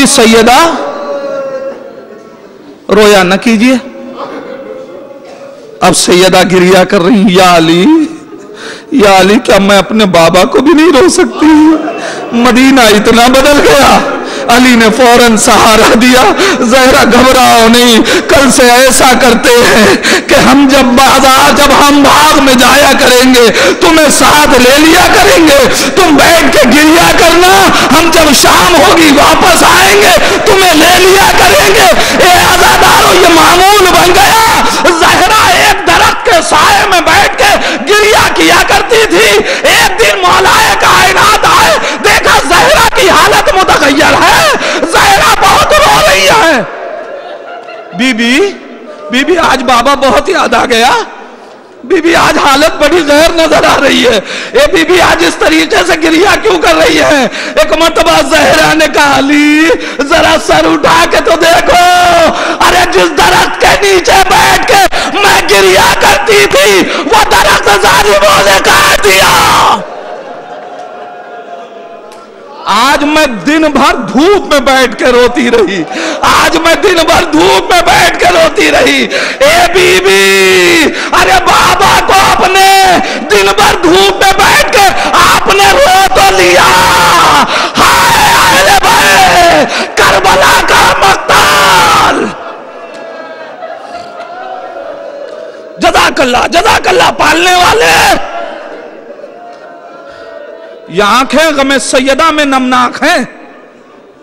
بی سیدہ رویا نہ کیجئے. اب سیدہ گریہ کر رہی ہیں، یا علی کیا میں اپنے بابا کو بھی نہیں رو سکتی؟ مدینہ اتنا بدل گیا. علی نے فوراً سہارا دیا، زہرا گھبراؤ نہیں، کل سے ایسا کرتے ہیں کہ ہم جب ہم باغ میں جایا کریں گے تمہیں ساتھ لے لیا کریں گے، تم بیٹھ کے گریا کرنا، ہم جب شام ہوگی واپس آئیں گے تمہیں لے لیا کریں گے. اے عزادارو، یہ معمول بن گیا. زہرا ایک درخت کے سائے میں بیٹھ کے گریا کیا کرتی تھی. ایک دن مولا کائنات آئے، دیکھا زہرا کی حالت متغیر ہے، زہرا بہت رو رہی ہے. بی بی آج بابا بہت یاد آ گیا. بی بی آج حالت بڑی غیر نظر آ رہی ہے. اے بی بی آج اس طریقے سے گریہ کیوں کر رہی ہے؟ ایک مرتبہ زہرا نے کہا، علی ذرا سر اٹھا کے تو دیکھو، ارے جس درخت کے نیچے بیٹھ کے میں گریہ کرتی تھی وہ درخت ظالموں نے کاٹ دیا. آج میں دن بھر دھوپ میں بیٹھ کے روتی رہی، آج میں دن بھر دھوپ میں بیٹھ کے روتی رہی. اے بی بی، ارے بابا کو اپنے دن بھر دھوپ میں بیٹھ کے آپ نے رو تو لیا. ہائے اہل بیت، کربلا کا مقتل. جزاک اللہ پالنے والے. یہ آنکھیں غم سیدہ میں نمناک ہیں.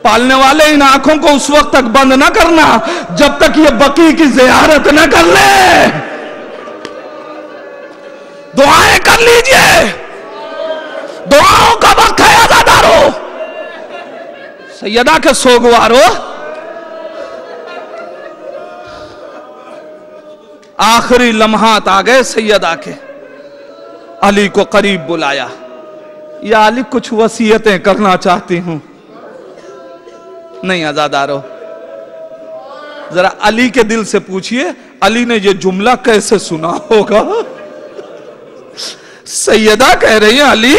پالنے والے ان آنکھوں کو اس وقت تک بند نہ کرنا جب تک یہ بقی کی زیارت نہ کر لے. دعائیں کر لیجئے، دعاؤں کا وقت ہے عزادارو. سیدہ کے سوگوارو، آخری لمحات آ گئے سیدہ کے. علی کو قریب بلایا، یا علی کچھ وصیتیں کرنا چاہتی ہوں. نہیں عزادارو، ذرا علی کے دل سے پوچھئے علی نے یہ جملہ کیسے سنا ہوگا. سیدہ کہہ رہی ہیں، علی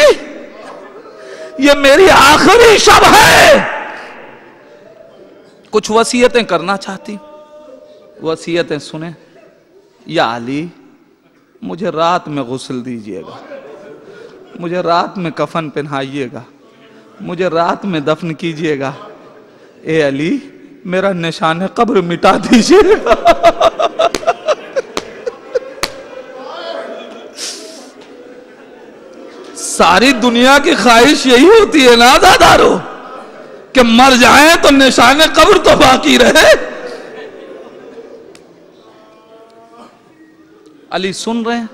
یہ میری آخری شب ہے، کچھ وصیتیں کرنا چاہتی ہوں. وصیتیں سنیں. یا علی مجھے رات میں غسل دیجئے گا، مجھے رات میں کفن پہنائیے گا، مجھے رات میں دفن کیجئے گا. اے علی میرا نشان قبر مٹا دیجئے گا. ساری دنیا کی خواہش یہی ہوتی ہے نا عزادارو کہ مر جائیں تو نشان قبر تو باقی رہے. علی سن رہے ہیں،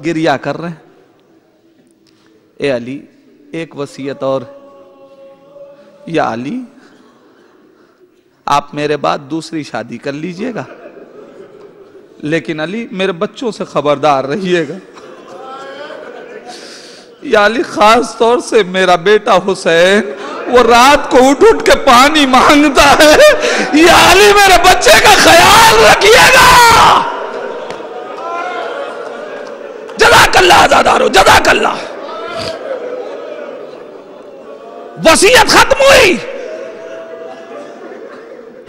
گریہ کر رہے ہیں. اے علی ایک وصیت اور. یا علی آپ میرے بعد دوسری شادی کر لیجئے گا، لیکن علی میرے بچوں سے خبردار رہیے گا. یا علی خاص طور سے میرا بیٹا حسین وہ رات کو اٹھ کے پانی مانگتا ہے. یا علی میرے بچے کا خیال رکھیے گا. جزاک اللہ عزادارو، جزاک اللہ. وصیت ختم ہوئی.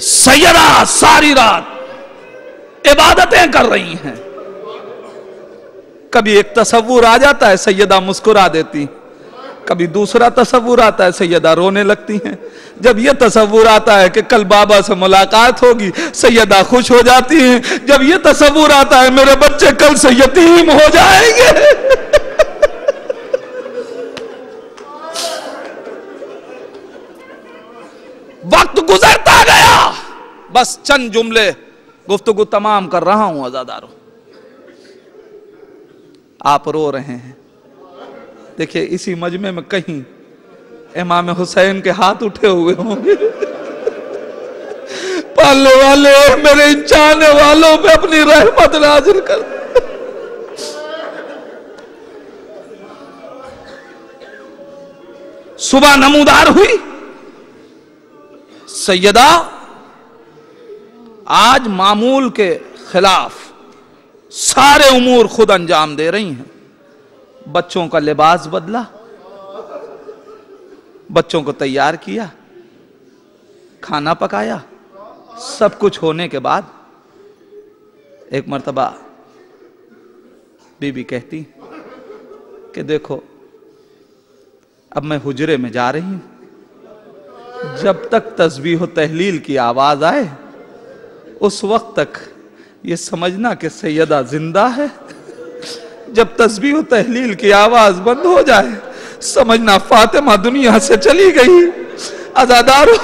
سیدہ ساری رات عبادتیں کر رہی ہیں. کبھی ایک تصور آ جاتا ہے، سیدہ مسکرا دیتی. کبھی دوسرا تصور آتا ہے، سیدہ رونے لگتی ہیں. جب یہ تصور آتا ہے کہ کل بابا سے ملاقات ہوگی، سیدہ خوش ہو جاتی ہیں. جب یہ تصور آتا ہے میرے بچے کل سے یتیم ہو جائیں گے، وقت گزرتا گیا. بس چند جملے گفتگو تمام کر رہا ہوں عزادارو. آپ رو رہے ہیں. دیکھیں اسی مجمع میں کہیں امام حسین کے ہاتھ اٹھے ہوئے ہوں گے. پالنے والے میرے ان چاہنے والوں پہ اپنی رحمت نازل کر. صبح نمودار ہوئی. سیدہ آج معمول کے خلاف سارے امور خود انجام دے رہی ہیں. بچوں کا لباس بدلا، بچوں کو تیار کیا. کھانا پکایا، سب کچھ ہونے کے بعد ایک مرتبہ بی بی کہتی کہ دیکھو اب میں حجرے میں جا رہی ہوں، جب تک تسبیح و تحلیل کی آواز آئے اس وقت تک یہ سمجھنا کہ سیدہ زندہ ہے، جب تسبیح و تحلیل کی آواز بند ہو جائے سمجھنا فاطمہ دنیا سے چلی گئی۔ عزادارو،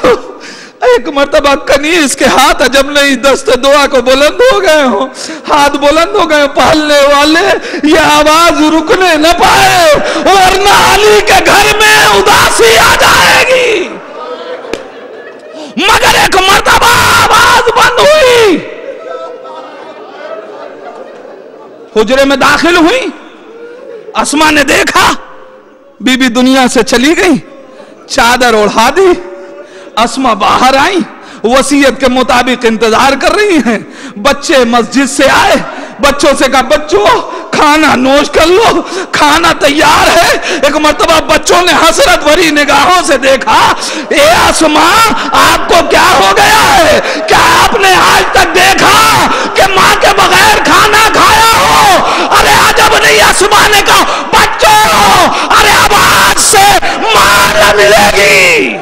ایک مرتبہ کنیز کے ہاتھ عجب نہیں دست دعا کو بلند ہو گئے ہوں، ہاتھ بلند ہو گئے، پالنے والے یہ آواز رکنے نہ پائے ورنہ علی کے گھر میں اداسی آ جائے گی۔ مگر ایک مرتبہ آواز بند ہوئی، حجرے میں داخل ہوئی، اسما نے دیکھا بی بی دنیا سے چلی گئی، چادر اڑھا دی، اسما باہر آئیں، وصیت کے مطابق انتظار کر رہی ہیں، بچے مسجد سے آئے، بچوں سے کہا بچوں کھانا نوش کر لو، کھانا تیار ہے۔ ایک مرتبہ بچوں نے حسرت بھری نگاہوں سے دیکھا، اے اسما آپ کو کیا ہو گیا ہے؟ کیا آپ نے آج تک دیکھا کہ ماں کے بغیر کھانا کھایا ہو؟ ارے عجب نہیں، اسما نے کہا بچوں ارے اب آج سے ماں نہ ملے گی۔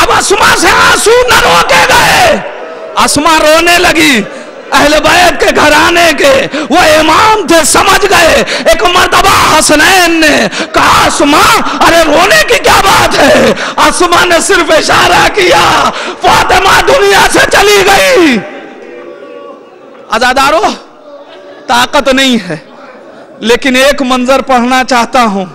اب اسما سے آنسو نہ روکے گئے، اسما رونے لگی۔ اہل بیت کے گھرانے کے وہ امام تھے، سمجھ گئے۔ ایک مرتبہ حسنین نے کہا اسما ارے رونے کی کیا بات ہے؟ اسما نے صرف اشارہ کیا، فاطمہ دنیا سے چلی گئی۔ عزادارو، طاقت نہیں ہے لیکن ایک منظر پڑھنا چاہتا ہوں،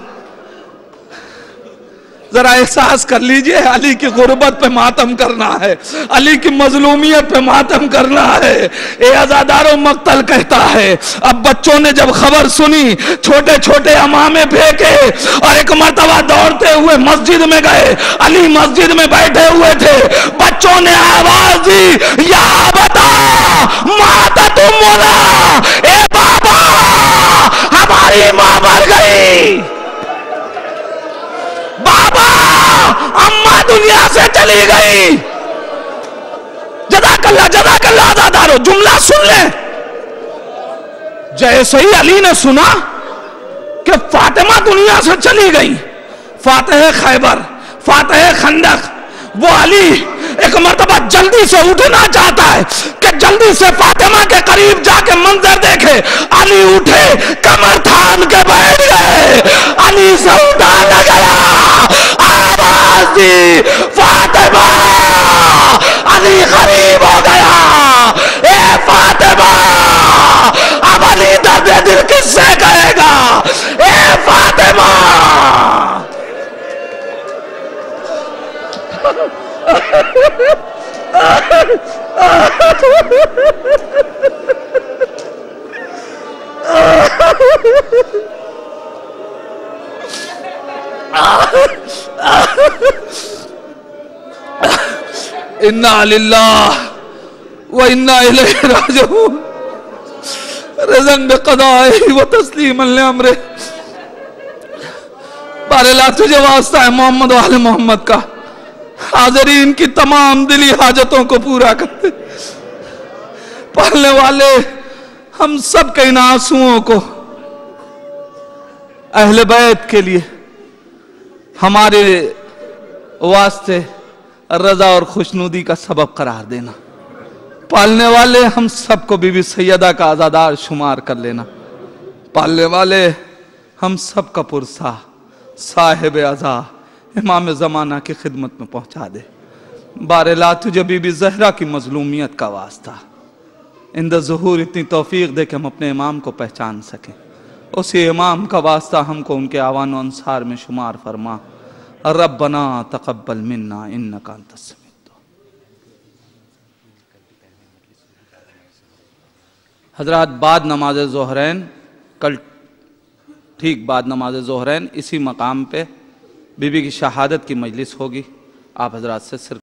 ذرا احساس کر لیجئے۔ علی کی غربت پہ ماتم کرنا ہے، علی کی مظلومیت پہ ماتم کرنا ہے۔ اے عزادارو، مقتل کہتا ہے اب بچوں نے جب خبر سنی چھوٹے چھوٹے امامے پھینکے اور ایک مرتبہ دوڑتے ہوئے مسجد میں گئے۔ علی مسجد میں بیٹھے ہوئے تھے، بچوں نے آواز دی یا بتا ماتت امنا، اے بابا ہماری ماں مر گئی، بابا اماں دنیا سے چلی گئی۔ جزاک اللہ عزادارو، جملہ سن لیں۔ جیسے ہی علی نے سنا کہ فاطمہ دنیا سے چلی گئی، فاتح خیبر، فاتح خندق، وہ علی ایک مرتبہ جلدی سے اٹھنا چاہتا ہے کہ جلدی سے فاطمہ کے قریب جا کے منظر دیکھے۔ علی اٹھے، کمر تھام کے بیٹھ گئے، علی سے اٹھا نہ گیا، آواز دی فاطمہ، علی قریب ہو گیا، اے فاطمہ اب علی درد دل کس سے کہے گا؟ اے فاطمہ انا للہ و انا الیہ راجعون، رضا بقضائہ و تسلیما لامرہ۔ باراللہ تجھے واسطہ ہے محمد و اہل محمد کا، حاضرین کی تمام دلی حاجتوں کو پورا کرتے۔ پڑھنے والے ہم سب کے ان آنسوؤں کو اہل بیت کے لیے ہمارے واسطے رضا اور خوشنودی کا سبب قرار دینا۔ پالنے والے ہم سب کو بی بی سیدہ کا عزادار شمار کر لینا۔ پالنے والے ہم سب کا پرسہ صاحب عزا امام زمانہ کی خدمت میں پہنچا دے۔ باراللہ تجھے بی بی زہرا کی مظلومیت کا واسطہ اندہ ظہور اتنی توفیق دے کہ ہم اپنے امام کو پہچان سکیں۔ اسی امام کا واسطہ ہم کو ان کے آوان و انصار میں شمار فرما۔ ربنا تقبل منا انکا انت السمیع الدعاء۔ حضرات، بعد نماز ظہرین، کل ٹھیک بعد نماز ظہرین اسی مقام پہ بی بی کی شہادت کی مجلس ہوگی، آپ حضرات سے